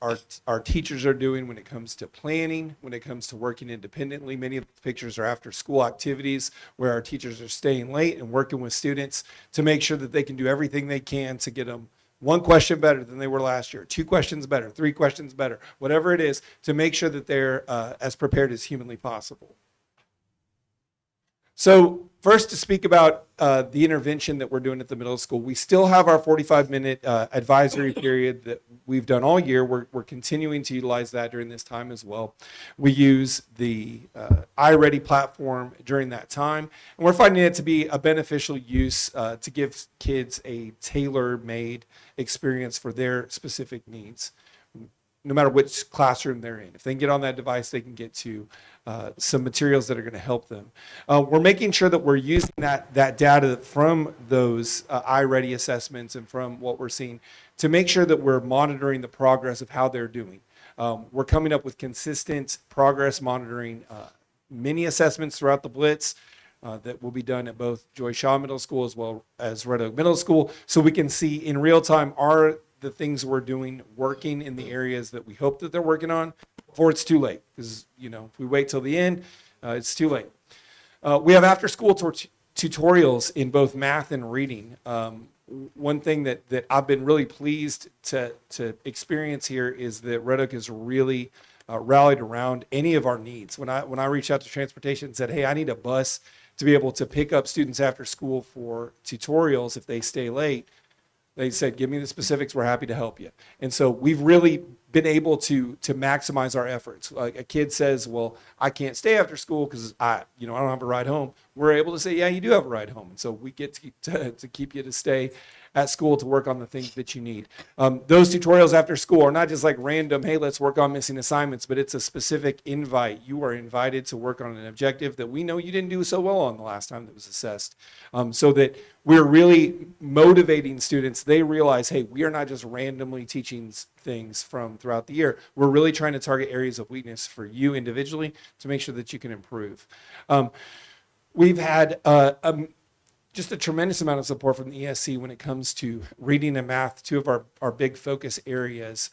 our teachers are doing when it comes to planning, when it comes to working independently. Many of the pictures are after school activities where our teachers are staying late and working with students to make sure that they can do everything they can to get them one question better than they were last year, 2 questions better, 3 questions better, whatever it is, to make sure that they're as prepared as humanly possible. So first, to speak about the intervention that we're doing at the middle school, we still have our 45-minute advisory period that we've done all year. We're continuing to utilize that during this time as well. We use the iReady platform during that time, and we're finding it to be a beneficial use to give kids a tailor-made experience for their specific needs, no matter which classroom they're in. If they can get on that device, they can get to some materials that are going to help them. We're making sure that we're using that data from those iReady assessments and from what we're seeing to make sure that we're monitoring the progress of how they're doing. We're coming up with consistent progress monitoring mini assessments throughout the Blitz that will be done at both Joy Shaw Middle School as well as Red Oak Middle School, so we can see in real time are the things we're doing working in the areas that we hope that they're working on before it's too late. Because, if we wait till the end, it's too late. We have after school tutorials in both math and reading. One thing that I've been really pleased to experience here is that Red Oak has really rallied around any of our needs. When I reached out to transportation and said, hey, I need a bus to be able to pick up students after school for tutorials if they stay late, they said, give me the specifics, we're happy to help you. And so we've really been able to maximize our efforts. Like a kid says, well, I can't stay after school because I don't have a ride home. We're able to say, yeah, you do have a ride home. And so we get to keep you to stay at school to work on the things that you need. Those tutorials after school are not just like random, hey, let's work on missing assignments, but it's a specific invite. You are invited to work on an objective that we know you didn't do so well on the last time that was assessed. So that we're really motivating students. They realize, hey, we are not just randomly teaching things from throughout the year. We're really trying to target areas of weakness for you individually to make sure that you can improve. We've had just a tremendous amount of support from the ESC when it comes to reading and math, 2 of our big focus areas.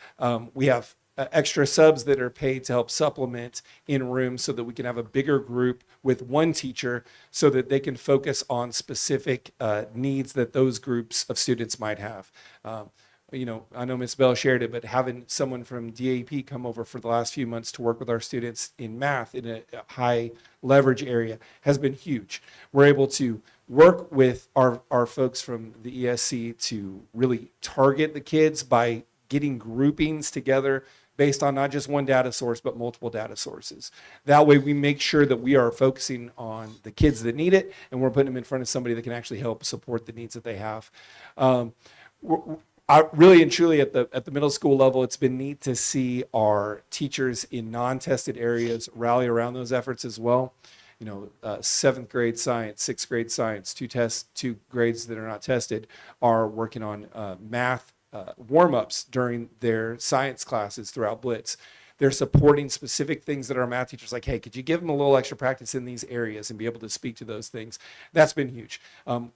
We have extra subs that are paid to help supplement in rooms so that we can have a bigger group with one teacher so that they can focus on specific needs that those groups of students might have. I know Ms. Bell shared it, but having someone from DAP come over for the last few months to work with our students in math in a high leverage area has been huge. We're able to work with our folks from the ESC to really target the kids by getting groupings together based on not just one data source, but multiple data sources. That way we make sure that we are focusing on the kids that need it, and we're putting them in front of somebody that can actually help support the needs that they have. really and truly at the middle school level, it's been neat to see our teachers in non-tested areas rally around those efforts as well. You know, seventh grade science, sixth grade science, two grades that are not tested are working on math warm-ups during their science classes throughout Blitz. They're supporting specific things that our math teachers like, hey, could you give them a little extra practice in these areas and be able to speak to those things? That's been huge.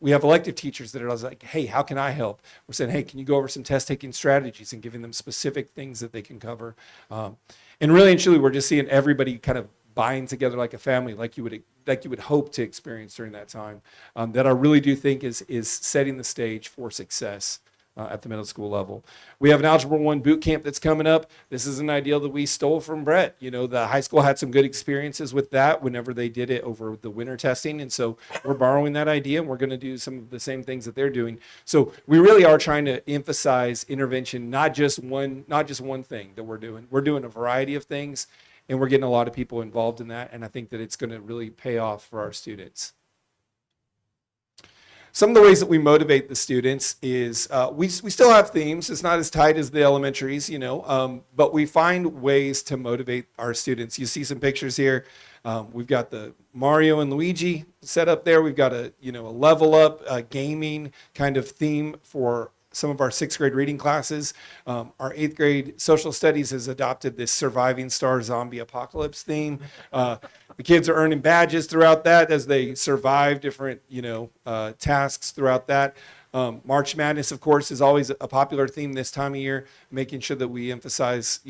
We have elective teachers that are like, hey, how can I help? We're saying, hey, can you go over some test taking strategies and giving them specific things that they can cover? And really and truly, we're just seeing everybody kind of buying together like a family, like you would hope to experience during that time. That I really do think is setting the stage for success at the middle school level. We have an Algebra 1 boot camp that's coming up. This is an idea that we stole from Brett. You know, the high school had some good experiences with that whenever they did it over the winter testing. And so we're borrowing that idea and we're going to do some of the same things that they're doing. So we really are trying to emphasize intervention, not just one thing that we're doing. We're doing a variety of things and we're getting a lot of people involved in that. And I think that it's going to really pay off for our students. Some of the ways that we motivate the students is we still have themes. It's not as tight as the elementaries, you know, but we find ways to motivate our students. You see some pictures here. We've got the Mario and Luigi set up there. We've got a level up gaming kind of theme for some of our sixth grade reading classes. Our eighth grade social studies has adopted this surviving star zombie apocalypse theme. The kids are earning badges throughout that as they survive different, tasks throughout that. March Madness, of course, is always a popular theme this time of year, making sure that we emphasize,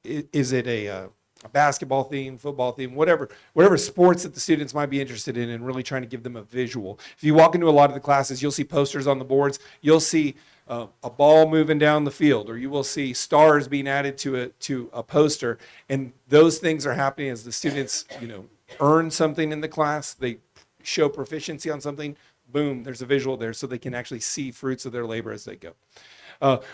is it a basketball theme, football theme, whatever sports that the students might be interested in, and really trying to give them a visual. If you walk into a lot of the classes, you'll see posters on the boards. You'll see a ball moving down the field, or you will see stars being added to a poster, and those things are happening as the students, earn something in the class. They show proficiency on something. Boom, there's a visual there, so they can actually see fruits of their labor as they go.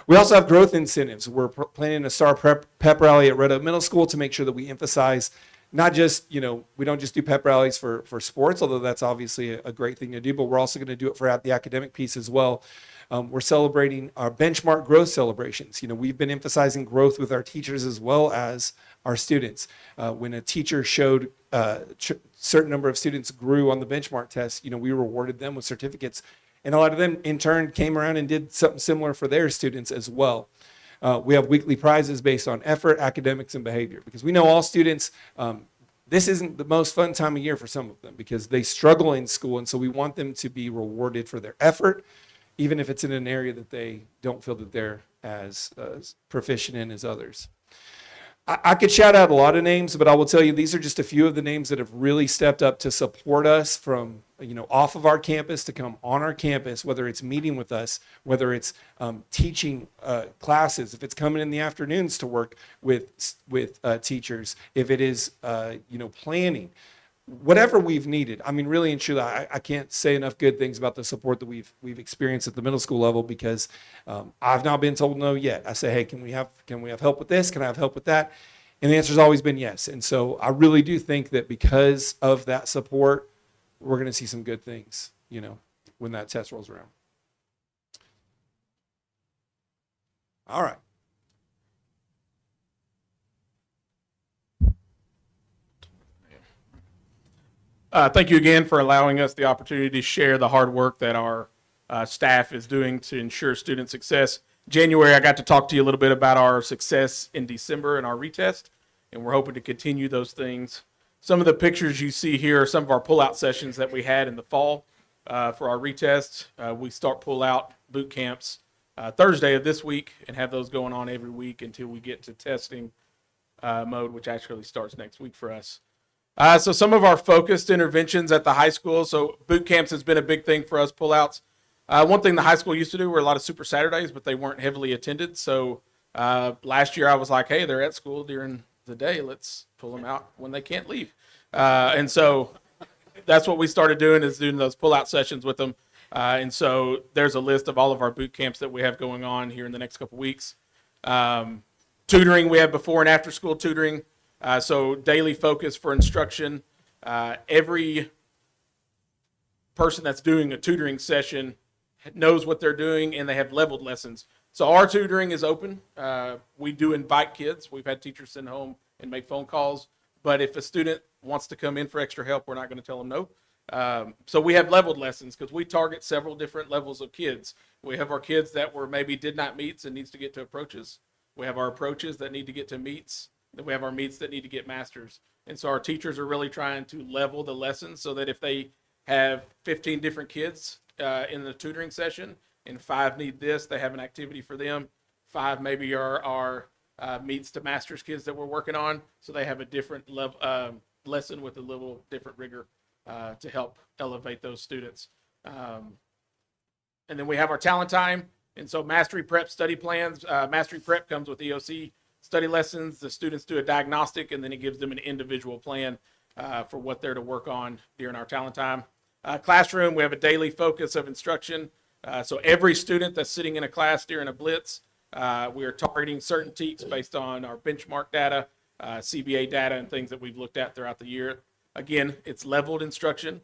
We also have growth incentives. We're planning a star pep rally at Red Oak Middle School to make sure that we emphasize not just, we don't just do pep rallies for sports, although that's obviously a great thing to do, but we're also going to do it for the academic piece as well. We're celebrating our benchmark growth celebrations. We've been emphasizing growth with our teachers as well as our students. When a teacher showed certain number of students grew on the benchmark test, we rewarded them with certificates. And a lot of them, in turn, came around and did something similar for their students as well. We have weekly prizes based on effort, academics, and behavior. Because we know all students, this isn't the most fun time of year for some of them because they struggle in school. And so we want them to be rewarded for their effort, even if it's in an area that they don't feel that they're as proficient in as others. I could shout out a lot of names, but I will tell you these are just a few of the names that have really stepped up to support us from off of our campus to come on our campus, whether it's meeting with us, whether it's teaching classes, if it's coming in the afternoons to work with teachers, if it is planning, whatever we've needed. I mean, really and truly, I can't say enough good things about the support that we've experienced at the middle school level because I've not been told no yet. I say, hey, can we have help with this? Can I have help with that? And the answer's always been yes. And so I really do think that because of that support, we're going to see some good things, when that test rolls around. All right. Thank you again for allowing us the opportunity to share the hard work that our staff is doing to ensure student success. January, I got to talk to you a little bit about our success in December and our retest, and we're hoping to continue those things. Some of the pictures you see here are some of our pull-out sessions that we had in the fall for our retest. We start pull-out boot camps Thursday of this week and have those going on every week until we get to testing mode, which actually starts next week for us. So some of our focused interventions at the high school. So boot camps has been a big thing for us, pullouts. One thing the high school used to do were a lot of super Saturdays, but they weren't heavily attended. So last year I was like, hey, they're at school during the day. Let's pull them out when they can't leave. And so that's what we started doing, is doing those pullout sessions with them. And so there's a list of all of our boot camps that we have going on here in the next couple weeks. Tutoring, we have before and after school tutoring. So daily focus for instruction. Every person that's doing a tutoring session knows what they're doing, and they have leveled lessons. So our tutoring is open. We do invite kids. We've had teachers send home and make phone calls. But if a student wants to come in for extra help, we're not going to tell them no. So we have leveled lessons because we target several different levels of kids. We have our kids that were maybe did not meets and needs to get to approaches. We have our approaches that need to get to meets. Then we have our meets that need to get masters. And so our teachers are really trying to level the lessons so that if they have 15 different kids in the tutoring session and 5 need this, they have an activity for them. 5 maybe are meets to masters kids that we're working on, so they have a different level lesson with a little different rigor to help elevate those students. And then we have our talent time, and so mastery prep study plans. Mastery prep comes with EOC study lessons. The students do a diagnostic, and then it gives them an individual plan for what they're to work on during our talent time. Classroom, we have a daily focus of instruction. So every student that's sitting in a class during a blitz, we are targeting certain TEKs based on our benchmark data, CBA data, and things that we've looked at throughout the year. Again, it's leveled instruction.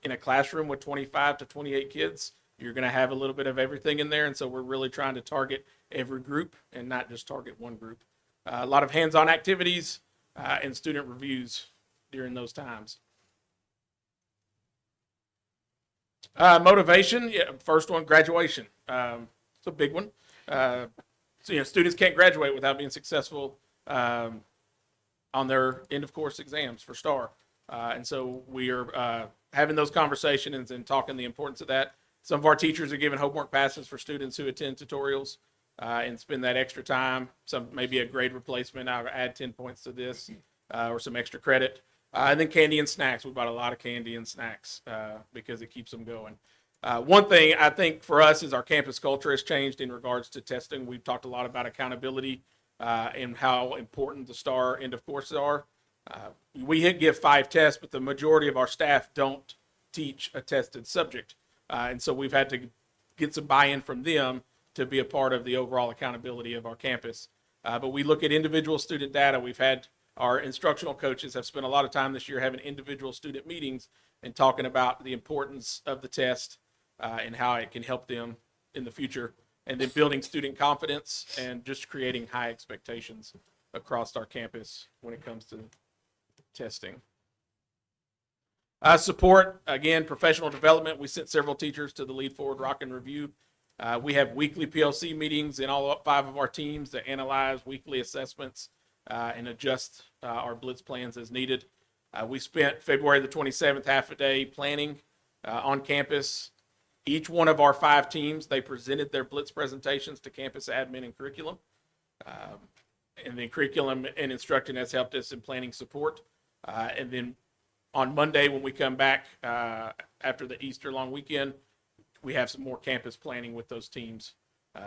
In a classroom with 25 to 28 kids, you're going to have a little bit of everything in there, and so we're really trying to target every group and not just target one group. A lot of hands-on activities and student reviews during those times. Motivation, yeah, first one, graduation. It's a big one. So, students can't graduate without being successful on their end of course exams for STAR. And so we are having those conversations and talking the importance of that. Some of our teachers are giving homework passes for students who attend tutorials and spend that extra time. Some maybe a grade replacement. I'll add 10 points to this or some extra credit. And then candy and snacks. We bought a lot of candy and snacks because it keeps them going. One thing I think for us is our campus culture has changed in regards to testing. We've talked a lot about accountability and how important the STAR end of courses are. We give 5 tests, but the majority of our staff don't teach a tested subject. And so we've had to get some buy-in from them to be a part of the overall accountability of our campus. But we look at individual student data. We've had our instructional coaches have spent a lot of time this year having individual student meetings and talking about the importance of the test and how it can help them in the future, and then building student confidence and just creating high expectations across our campus when it comes to testing. Support, again, professional development. We sent several teachers to the Lead Forward Rock and Review. We have weekly PLC meetings in all 5 of our teams that analyze weekly assessments and adjust our blitz plans as needed. We spent February the 27th half a day planning on campus. Each one of our 5 teams, they presented their blitz presentations to campus admin and curriculum. And the curriculum and instruction has helped us in planning support. And then on Monday, when we come back after the Easter long weekend, we have some more campus planning with those teams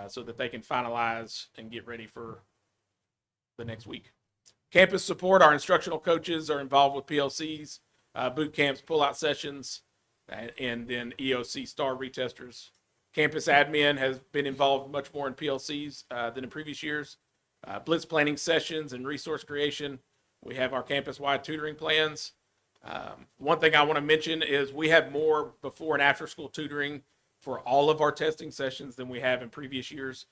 so that they can finalize and get ready for the next week. Campus support, our instructional coaches are involved with PLCs, boot camps, pull-out sessions, and then EOC STAR retesters. Campus admin has been involved much more in PLCs than in previous years. Blitz planning sessions and resource creation. We have our campus-wide tutoring plans. One thing I want to mention is we have more before and after school tutoring for all of our testing sessions than we have in previous years.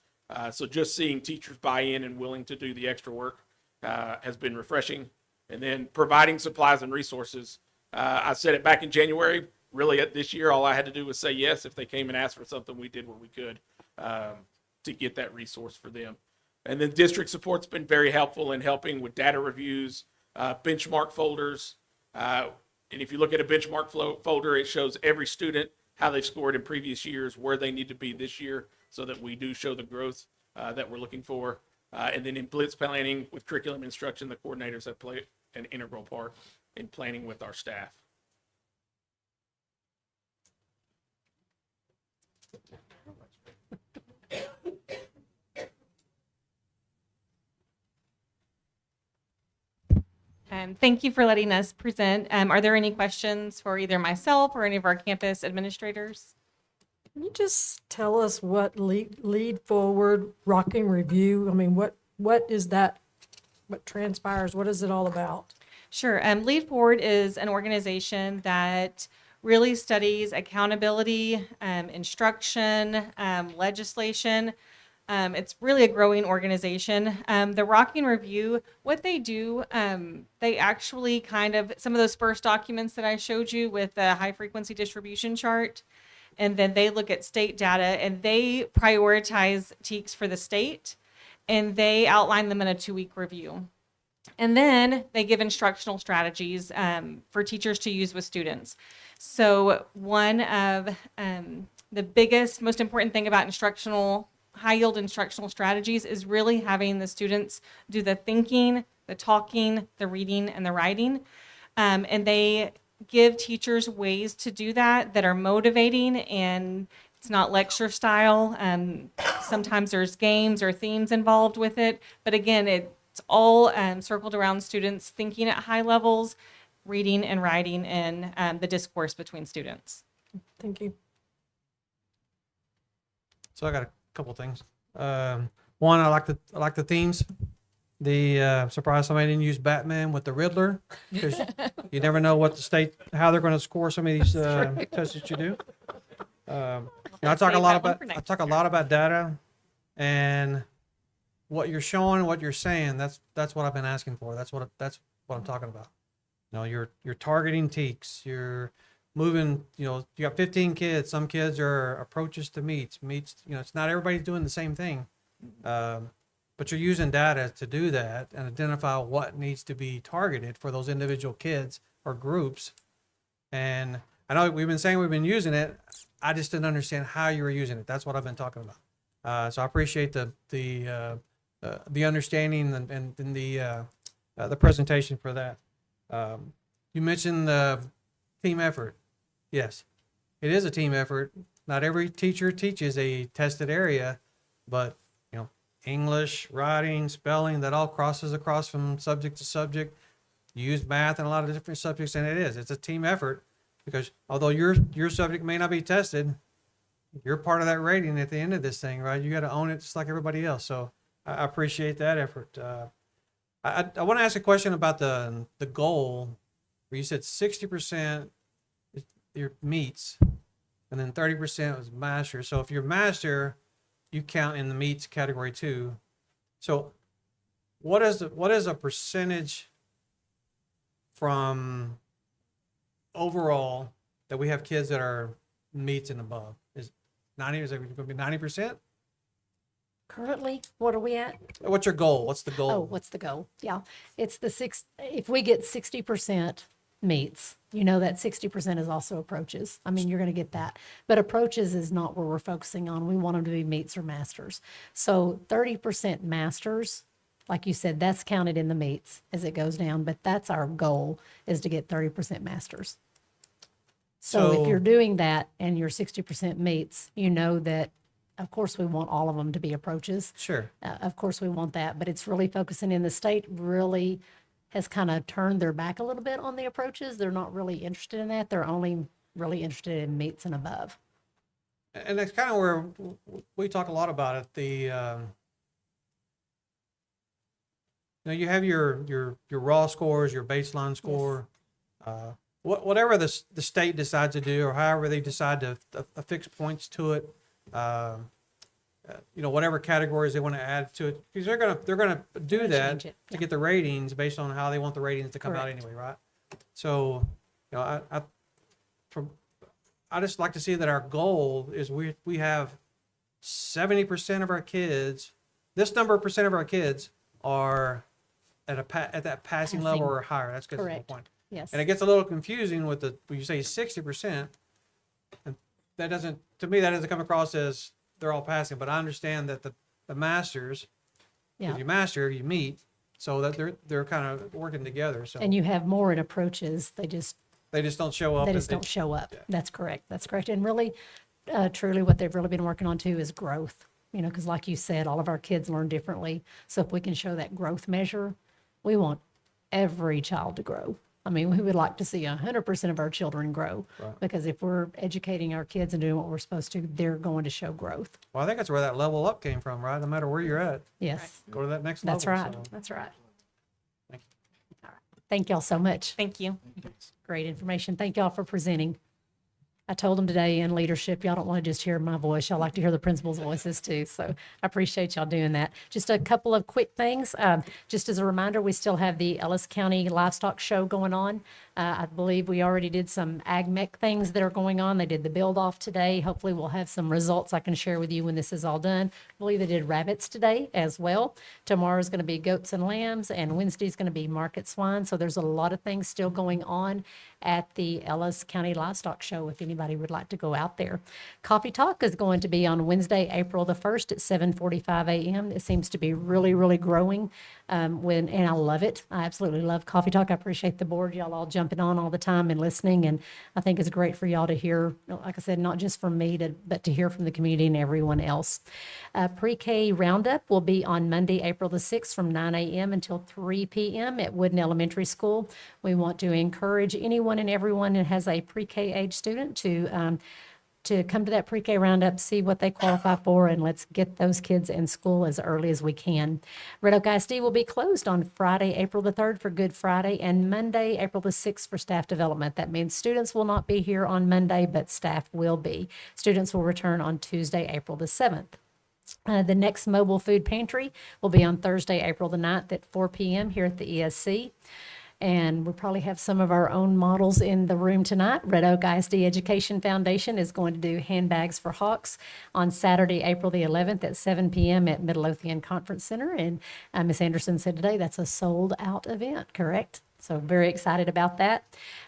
So just seeing teachers buy in and willing to do the extra work has been refreshing. And then providing supplies and resources. I said it back in January. Really, this year, all I had to do was say yes. If they came and asked for something, we did what we could to get that resource for them. And then district support's been very helpful in helping with data reviews, benchmark folders. And if you look at a benchmark folder, it shows every student, how they've scored in previous years, where they need to be this year, so that we do show the growth that we're looking for. And then in blitz planning with curriculum instruction, the coordinators have played an integral part in planning with our staff. Thank you for letting us present. Are there any questions for either myself or any of our campus administrators? Can you just tell us what lead forward rocking review? I mean, what is that? What transpires? What is it all about? Sure. Lead Forward is an organization that really studies accountability, instruction, legislation. It's really a growing organization. The Rocking Review, what they do, they actually kind of, some of those first documents that I showed you with the high frequency distribution chart, and then they look at state data and they prioritize TEKS for the state, and they outline them in a 2-week review. And then they give instructional strategies for teachers to use with students. So one of the biggest, most important thing about high yield instructional strategies is really having the students do the thinking, the talking, the reading, and the writing. And they give teachers ways to do that are motivating, and it's not lecture style. Sometimes there's games or themes involved with it. But again, it's all circled around students thinking at high levels, reading and writing, and the discourse between students. Thank you. So I got a couple things. One, I like the themes. The surprise somebody didn't use Batman with the Riddler, because you never know how they're going to score some of these tests that you do. I talk a lot about data and what you're showing, what you're saying. That's what I've been asking for. That's what I'm talking about. You're targeting TEKS. You're moving. You got 15 kids. Some kids are approaches to meets. It's not everybody's doing the same thing. But you're using data to do that and identify what needs to be targeted for those individual kids or groups. And I know we've been saying we've been using it. I just didn't understand how you were using it. That's what I've been talking about. So I appreciate the understanding and the presentation for that. You mentioned the team effort. Yes, it is a team effort. Not every teacher teaches a tested area, but English, writing, spelling, that all crosses across from subject to subject. You use math in a lot of different subjects, and it's a team effort, because although your subject may not be tested, you're part of that rating at the end of this thing, right? You got to own it just like everybody else. So I appreciate that effort. I want to ask a question about the goal, where you said 60% your meets, and then 30% was master. So if you're master, you count in the meets category 2. So what is a percentage from overall that we have kids that are meets and above? Is it going to be 90%? Currently, what are we at? What's your goal? What's the goal? Oh, what's the goal? Yeah, it's if we get 60% meets, that 60% is also approaches. I mean, you're going to get that. But approaches is not where we're focusing on. We want them to be meets or masters. So 30% masters, like you said, that's counted in the meets as it goes down. But that's our goal, is to get 30% masters. So if you're doing that and you're 60% meets, that, of course, we want all of them to be approaches. Sure. Of course, we want that. But it's really focusing in. The state really has kind of turned their back a little bit on the approaches. They're not really interested in that. They're only really interested in meets and above. And that's kind of where we talk a lot about it. You have your raw scores, your baseline score, whatever the state decides to do, or however they decide to affix points to it. Whatever categories they want to add to it, because they're gonna do that to get the ratings based on how they want the ratings to come out anyway, right? So, I just like to see that our goal is we have 70% of our kids. This number of percent of our kids are at that passing level or higher. That's because the point. Yes. And it gets a little confusing when you say 60%, and that doesn't come across as they're all passing. But I understand that the masters, if you master, you meet, so that they're kind of working together. So And you have more in approaches. They just don't show up. don't show up. Yeah. That's correct. And really, truly, what they've really been working on too is growth. Because like you said, all of our kids learn differently. So if we can show that growth measure, we want every child to grow. I mean, we would like to see 100% of our children grow, because if we're educating our kids and doing what we're supposed to, they're going to show growth. Well, I think that's where that level up came from, right? No matter where you're at. Yes. Go to that next level. That's right. So. That's right. Thank you. All right. Thank y'all so much. Thank you. Great information. Thank y'all for presenting. I told them today in leadership, y'all don't want to just hear my voice. Y'all like to hear the principals' voices too. So I appreciate y'all doing that. Just a couple of quick things. Just as a reminder, we still have the Ellis County Livestock Show going on. I believe we already did some ag mech things that are going on. They did the build off today. Hopefully we'll have some results I can share with you when this is all done. I believe they did rabbits today as well. Tomorrow is going to be goats and lambs, and Wednesday is going to be market swine. So there's a lot of things still going on at the Ellis County Livestock Show if anybody would like to go out there. Coffee Talk is going to be on Wednesday, April the 1st at 7:45 a.m. It seems to be really, really growing. And I love it. I absolutely love Coffee Talk. I appreciate the board, y'all all jumping on all the time and listening. And I think it's great for y'all to hear, like I said, not just from me, but to hear from the community and everyone else. Pre-K Roundup will be on Monday, April the 6th from 9 a.m. until 3 p.m. at Wooden Elementary School. We want to encourage anyone and everyone that has a pre-K age student to come to that pre-K roundup, see what they qualify for, and let's get those kids in school as early as we can. Red Oak ISD will be closed on Friday, April the 3rd for Good Friday, and Monday, April the 6th for staff development. That means students will not be here on Monday, but staff will be. Students will return on Tuesday, April the 7th. The next mobile food pantry will be on Thursday, April the 9th at 4 p.m. here at the ESC. And we'll probably have some of our own models in the room tonight. Red Oak ISD Education Foundation is going to do handbags for Hawks on Saturday, April the 11th at 7 p.m. at Midlothian Conference Center. And Ms. Anderson said today that's a sold-out event, correct? So very excited about that.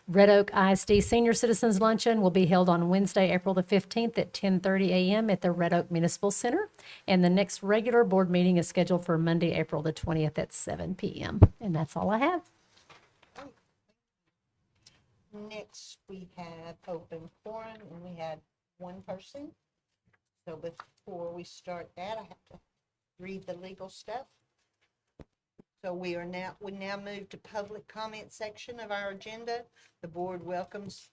Red Oak ISD Senior Citizens Luncheon will be held on Wednesday, April the 15th at 10:30 a.m. at the Red Oak Municipal Center. And the next regular board meeting is scheduled for Monday, April the 20th at 7 p.m. And that's all I have. Next, we have open forum, and we had one person. So before we start that, I have to read the legal stuff. So we now move to public comment section of our agenda. The board welcomes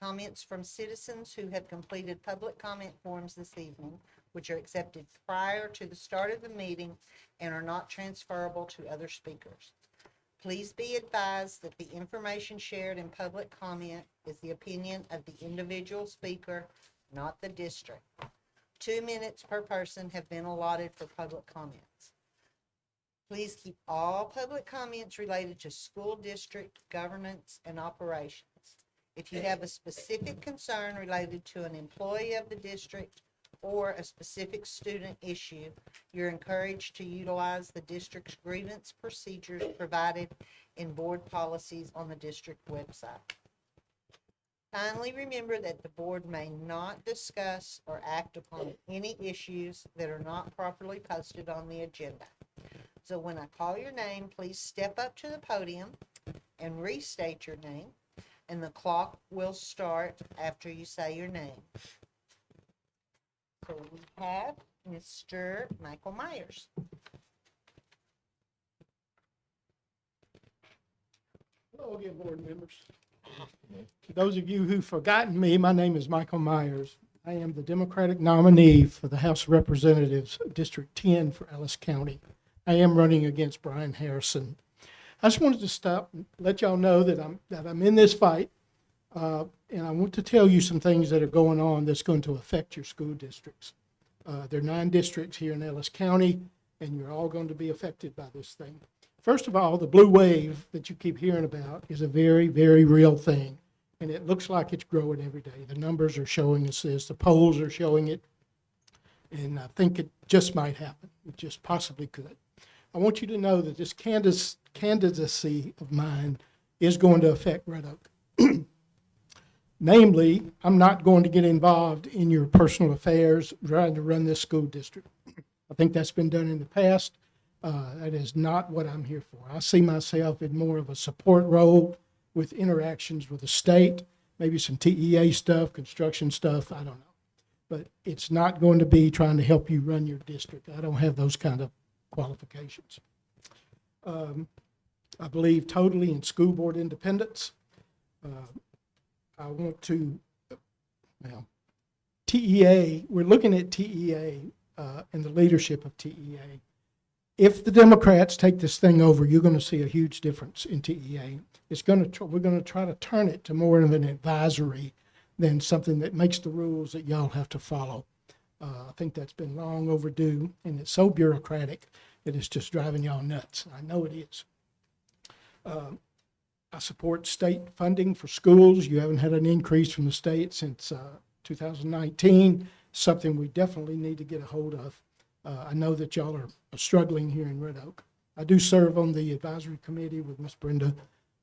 comments from citizens who have completed public comment forms this evening, which are accepted prior to the start of the meeting and are not transferable to other speakers. Please be advised that the information shared in public comment is the opinion of the individual speaker, not the district. 2 minutes per person have been allotted for public comments. Please keep all public comments related to school district governance and operations. If you have a specific concern related to an employee of the district or a specific student issue, you're encouraged to utilize the district's grievance procedures provided in board policies on the district website. Kindly remember that the board may not discuss or act upon any issues that are not properly posted on the agenda. So when I call your name, please step up to the podium and restate your name, and the clock will start after you say your name. So we have Mr. Michael Myers. Hello again, board members. For those of you who've forgotten me, my name is Michael Myers. I am the Democratic nominee for the House of Representatives, District 10 for Ellis County. I am running against Brian Harrison. I just wanted to stop and let y'all know that I'm in this fight, and I want to tell you some things that are going on that's going to affect your school districts. There are 9 districts here in Ellis County, and you're all going to be affected by this thing. First of all, the blue wave that you keep hearing about is a very, very real thing, and it looks like it's growing every day. The numbers are showing us this. The polls are showing it, and I think it just might happen. It just possibly could. I want you to know that this candidacy of mine is going to affect Red Oak. Namely, I'm not going to get involved in your personal affairs trying to run this school district. I think that's been done in the past. That is not what I'm here for. I see myself in more of a support role with interactions with the state, maybe some TEA stuff, construction stuff, I don't know. But it's not going to be trying to help you run your district. I don't have those kind of qualifications. I believe totally in school board independence. I want to, well, TEA, we're looking at TEA and the leadership of TEA. If the Democrats take this thing over, you're going to see a huge difference in TEA. We're going to try to turn it to more of an advisory than something that makes the rules that y'all have to follow. I think that's been long overdue, and it's so bureaucratic that it's just driving y'all nuts. I know it is. I support state funding for schools. You haven't had an increase from the state since 2019, something we definitely need to get a hold of. I know that y'all are struggling here in Red Oak. I do serve on the advisory committee with Miss Brenda,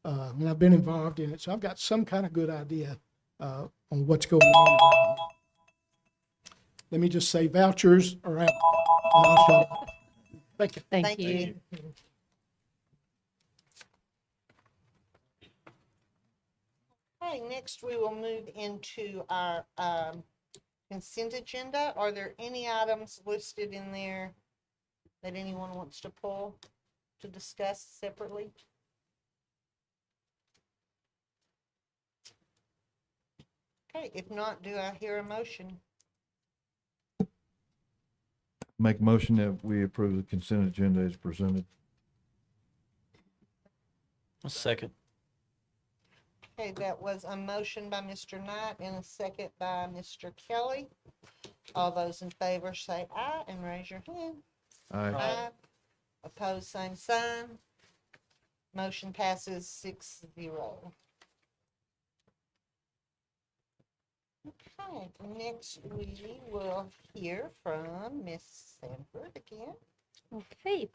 and I've been involved in it, so I've got some kind of good idea on what's going on around here. Let me just say vouchers are out, and I'll shut up. Thank you. Thank you. Okay, next we will move into our consent agenda. Are there any items listed in there that anyone wants to pull to discuss separately? Okay, if not, do I hear a motion? Make a motion that we approve the consent agenda as presented. A second. Okay, that was a motion by Mr. Knight and a second by Mr. Kelly. All those in favor say aye and raise your hand. Aye. Aye. Opposed, same sign. Motion passes 6-0. Okay, next we will hear from Miss Sanford again. Okay.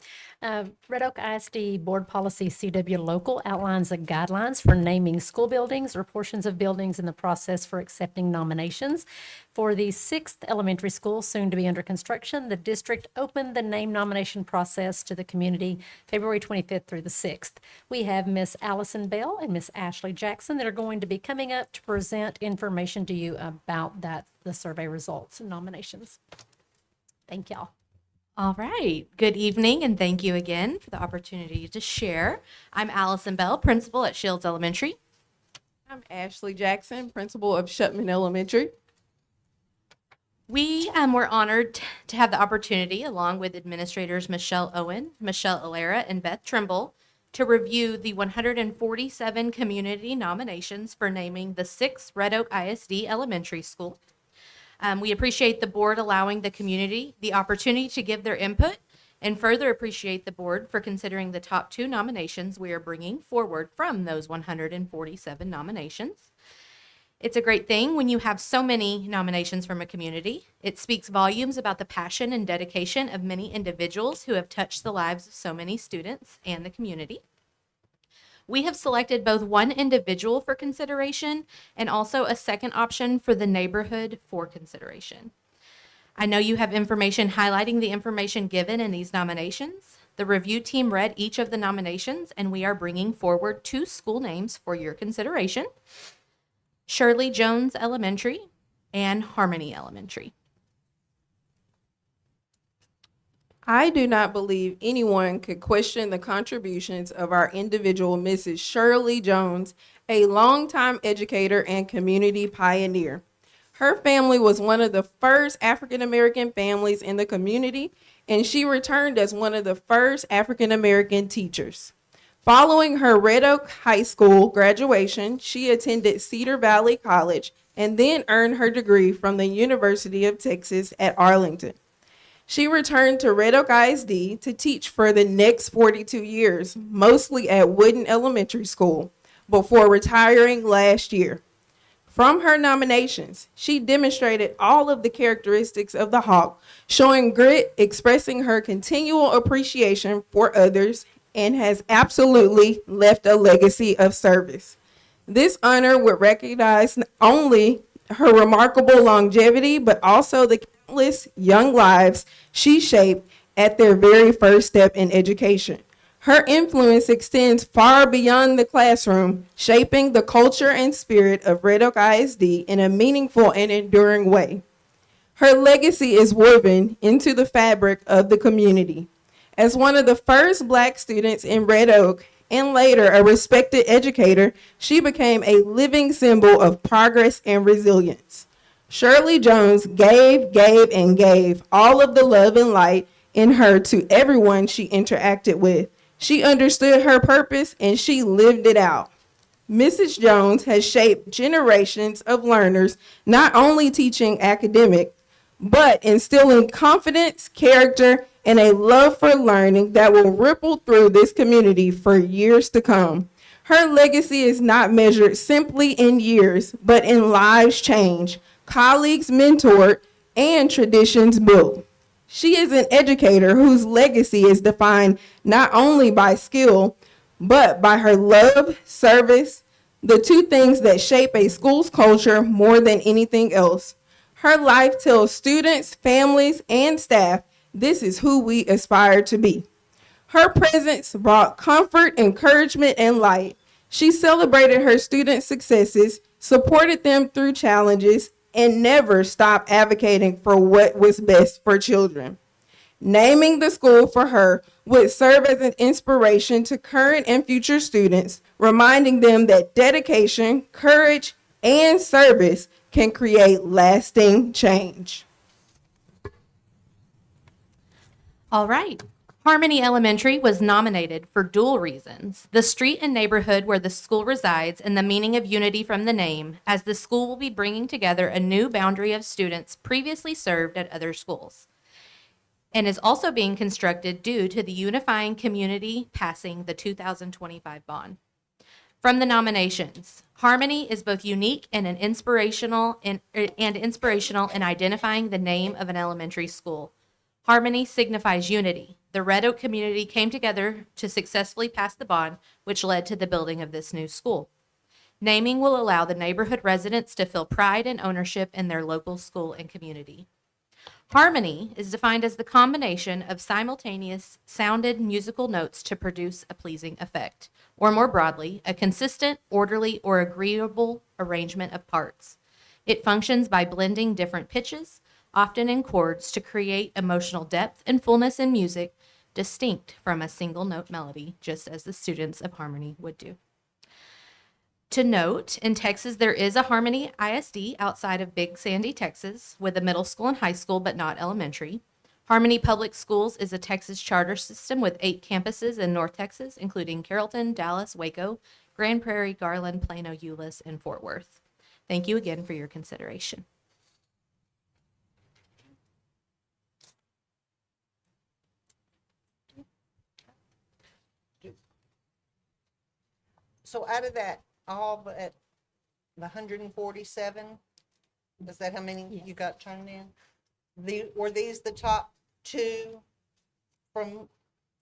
Red Oak ISD Board Policy CW Local outlines the guidelines for naming school buildings or portions of buildings in the process for accepting nominations. For the 6th elementary school, soon to be under construction, the district opened the name nomination process to the community February 25th through the 6th. We have Miss Allison Bell and Miss Ashley Jackson that are going to be coming up to present information to you about the survey results and nominations. Thank y'all. All right. Good evening, and thank you again for the opportunity to share. I'm Allison Bell, principal at Shields Elementary. I'm Ashley Jackson, principal of Shutman Elementary. We were honored to have the opportunity, along with administrators Michelle Owen, Michelle Alera, and Beth Trimble, to review the 147 community nominations for naming the 6th Red Oak ISD Elementary School. We appreciate the board allowing the community the opportunity to give their input, and further appreciate the board for considering the top 2 nominations we are bringing forward from those 147 nominations. It's a great thing when you have so many nominations from a community. It speaks volumes about the passion and dedication of many individuals who have touched the lives of so many students and the community. We have selected both one individual for consideration and also a second option for the neighborhood for consideration. I know you have information highlighting the information given in these nominations. The review team read each of the nominations, and we are bringing forward 2 school names for your consideration: Shirley Jones Elementary and Harmony Elementary. I do not believe anyone could question the contributions of our individual Mrs. Shirley Jones, a longtime educator and community pioneer. Her family was one of the first African American families in the community, and she returned as one of the first African American teachers. Following her Red Oak High School graduation, she attended Cedar Valley College and then earned her degree from the University of Texas at Arlington. She returned to Red Oak ISD to teach for the next 42 years, mostly at Wooden Elementary School, before retiring last year. From her nominations, she demonstrated all of the characteristics of the Hawk, showing grit, expressing her continual appreciation for others, and has absolutely left a legacy of service. This honor would recognize not only her remarkable longevity, but also the countless young lives she shaped at their very first step in education. Her influence extends far beyond the classroom, shaping the culture and spirit of Red Oak ISD in a meaningful and enduring way. Her legacy is woven into the fabric of the community. As one of the first Black students in Red Oak, and later a respected educator, she became a living symbol of progress and resilience. Shirley Jones gave, and gave all of the love and light in her to everyone she interacted with. She understood her purpose and she lived it out. Mrs. Jones has shaped generations of learners, not only teaching academic, but instilling confidence, character, and a love for learning that will ripple through this community for years to come. Her legacy is not measured simply in years, but in lives changed, colleagues mentored, and traditions built. She is an educator whose legacy is defined not only by skill, but by her love, service, the two things that shape a school's culture more than anything else. Her life tells students, families, and staff this is who we aspire to be. Her presence brought comfort, encouragement, and light. She celebrated her students' successes, supported them through challenges, and never stopped advocating for what was best for children. Naming the school for her would serve as an inspiration to current and future students, reminding them that dedication, courage, and service can create lasting change. All right. Harmony Elementary was nominated for dual reasons: the street and neighborhood where the school resides and the meaning of unity from the name, as the school will be bringing together a new boundary of students previously served at other schools, and is also being constructed due to the unifying community passing the 2025 bond. From the nominations, Harmony is both unique and inspirational in identifying the name of an elementary school. Harmony signifies unity. The Red Oak community came together to successfully pass the bond, which led to the building of this new school. Naming will allow the neighborhood residents to feel pride and ownership in their local school and community. Harmony is defined as the combination of simultaneous sounded musical notes to produce a pleasing effect, or more broadly, a consistent, orderly, or agreeable arrangement of parts. It functions by blending different pitches, often in chords, to create emotional depth and fullness in music distinct from a single note melody, just as the students of Harmony would do. To note, in Texas, there is a Harmony ISD outside of Big Sandy, Texas, with a middle school and high school, but not elementary. Harmony Public Schools is a Texas charter system with 8 campuses in North Texas, including Carrollton, Dallas, Waco, Grand Prairie, Garland, Plano, Euless, and Fort Worth. Thank you again for your consideration. So out of that, all but the 147, is that how many you got turned in? Were these the top 2 from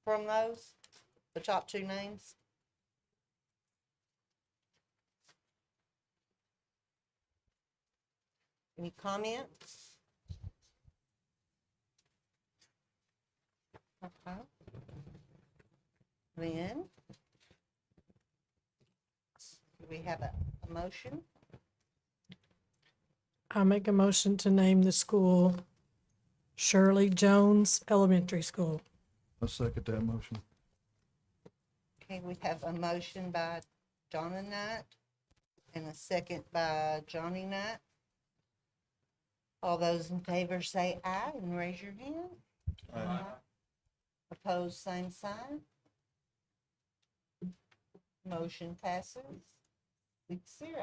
those? The top 2 names? Any comments? Okay. Then do we have a motion? I make a motion to name the school Shirley Jones Elementary School. I'll second that motion. Okay, we have a motion by Donna Knight and a second by Johnny Knight. All those in favor say aye and raise your hand. Aye. Opposed, same sign. Motion passes 6-0.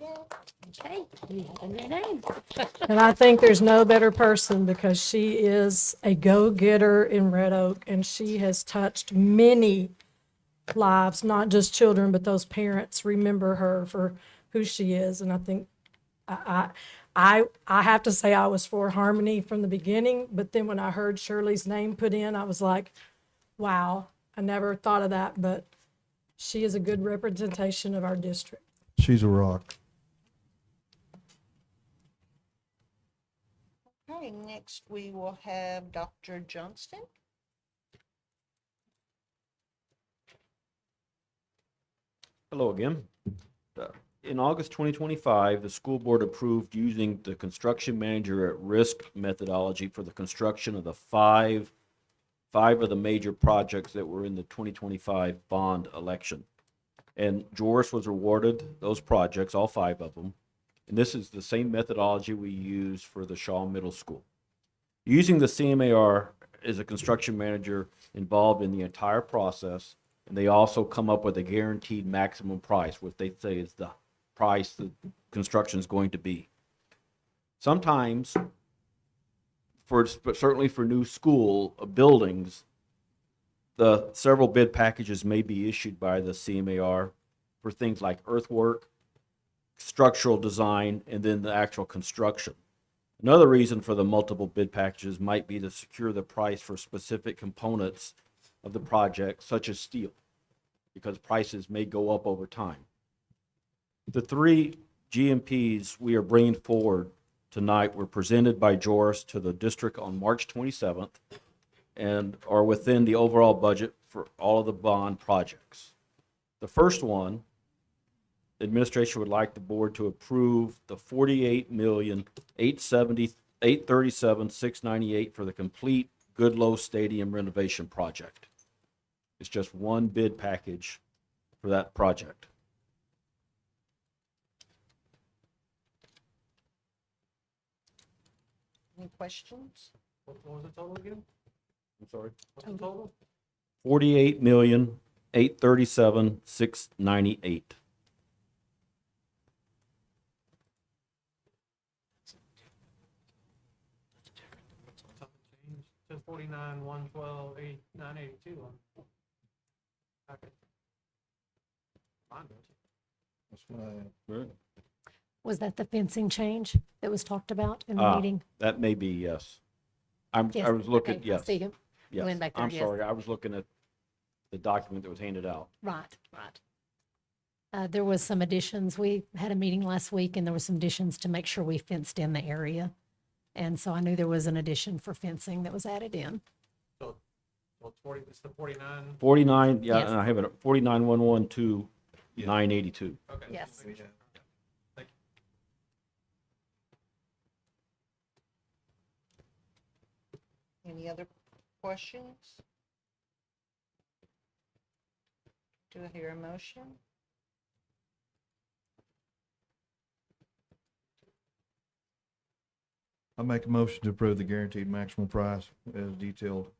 Okay, you have your name. And I think there's no better person because she is a go-getter in Red Oak and she has touched many lives, not just children, but those parents remember her for who she is. And I think I have to say I was for Harmony from the beginning, but then when I heard Shirley's name put in, I was like, wow, I never thought of that, but she is a good representation of our district. She's a rock. Okay, next we will have Dr. Johnston. Hello again. In August 2025, the school board approved using the construction manager at risk methodology for the construction of the five of the major projects that were in the 2025 bond election. And Joris was awarded those projects, all 5 of them. And this is the same methodology we use for the Shaw Middle School. Using the CMAR as a construction manager involved in the entire process And they also come up with a guaranteed maximum price, what they say is the price the construction is going to be. Sometimes, but certainly for new school buildings, the several bid packages may be issued by the CMAR for things like earthwork, structural design, and then the actual construction. Another reason for the multiple bid packages might be to secure the price for specific components of the project, such as steel, because prices may go up over time. The three GMPs we are bringing forward tonight were presented by Joris to the district on March 27th and are within the overall budget for all of the bond projects. The first one, administration would like the board to approve the $48,837,698 for the complete Goodloe Stadium renovation project. It's just one bid package for that project. Any questions? What was the total again? I'm sorry. What's the total? $48,837,698. Says 49, 112, 8, 982 on. Okay. Fine, don't you? That's what I have. Was that the fencing change that was talked about in the meeting? That may be, yes. I Yes, was looking, okay, I yes. see him. Yes. Went back there, I'm yes. sorry, I was looking at the document that was handed out. Right, right. There was some additions. We had a meeting last week and there was some additions to make sure we fenced in the area. And so I knew there was an addition for fencing that was added in. So it's 40, it's the 49. 49, yeah, Yes. and I have it at 49,112, 982. Okay. Yes. Thank you. Any other questions? Do I hear a motion? I make a motion to approve the guaranteed maximum price as detailed,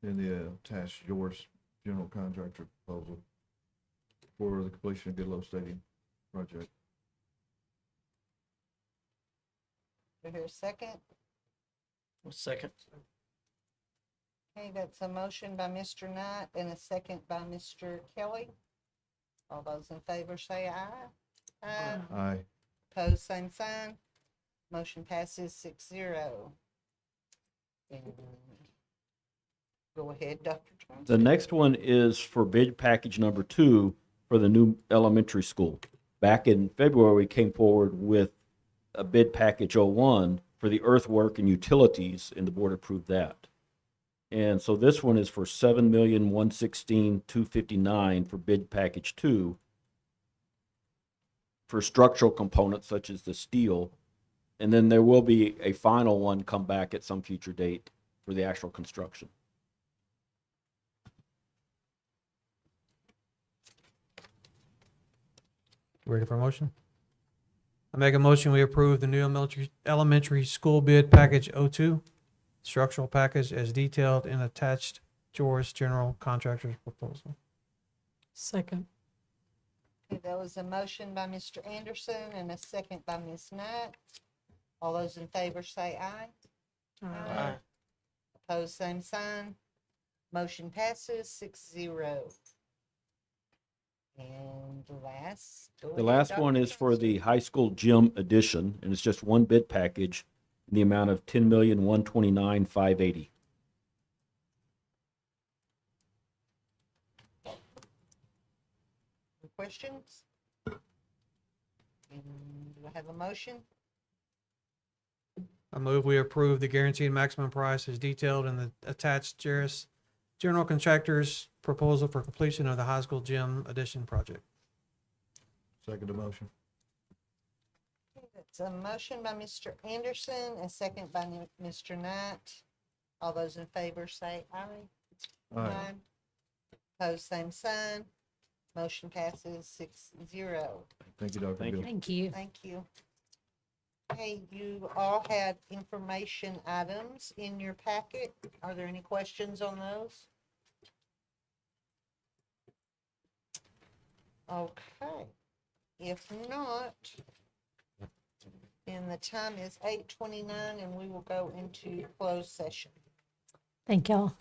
in the attached Joris general contractor proposal for the completion of Goodloe Stadium project. Do I hear a second? Second. Okay, that's a motion by Mr. Knight and a second by Mr. Kelly. All those in favor say aye. Aye. Aye. Opposed, same sign. Motion passes 6-0. And go ahead, Dr. Johnson. The next one is for bid package number 2 for the new elementary school. Back in February, we came forward with a bid package 01 for the earthwork and utilities, and the board approved that. And so this one is for $7,116,259 for bid package 2 for structural components such as the steel. And then there will be a final one come back at some future date for the actual construction. Ready for a motion? I make a motion, we approve the new elementary school bid package 02, structural package as detailed in attached Joris general contractor's proposal. Second. Okay, that was a motion by Mr. Anderson and a second by Ms. Knight. All those in favor say aye. Aye. Opposed, same sign. Motion passes 6-0. And The last one is for the high school gym addition, and it's just one bid package in the amount of $10,129,580. Questions? And do I have a motion? I move we approve the guaranteed maximum price as detailed in the attached Joris general contractor's proposal for completion of the high school gym addition project. Second motion. It's a motion by Mr. Anderson, a second by Mr. Knight. All those in favor say aye. Aye. Opposed, same sign. Motion passes 6-0. Thank you, Dr. Thank Gill. you. Thank you. Thank you. Hey, you all had information items in your packet. Are there any questions on those? Okay. If not, then the time is 8:29 and we will go into closed session. Thank y'all.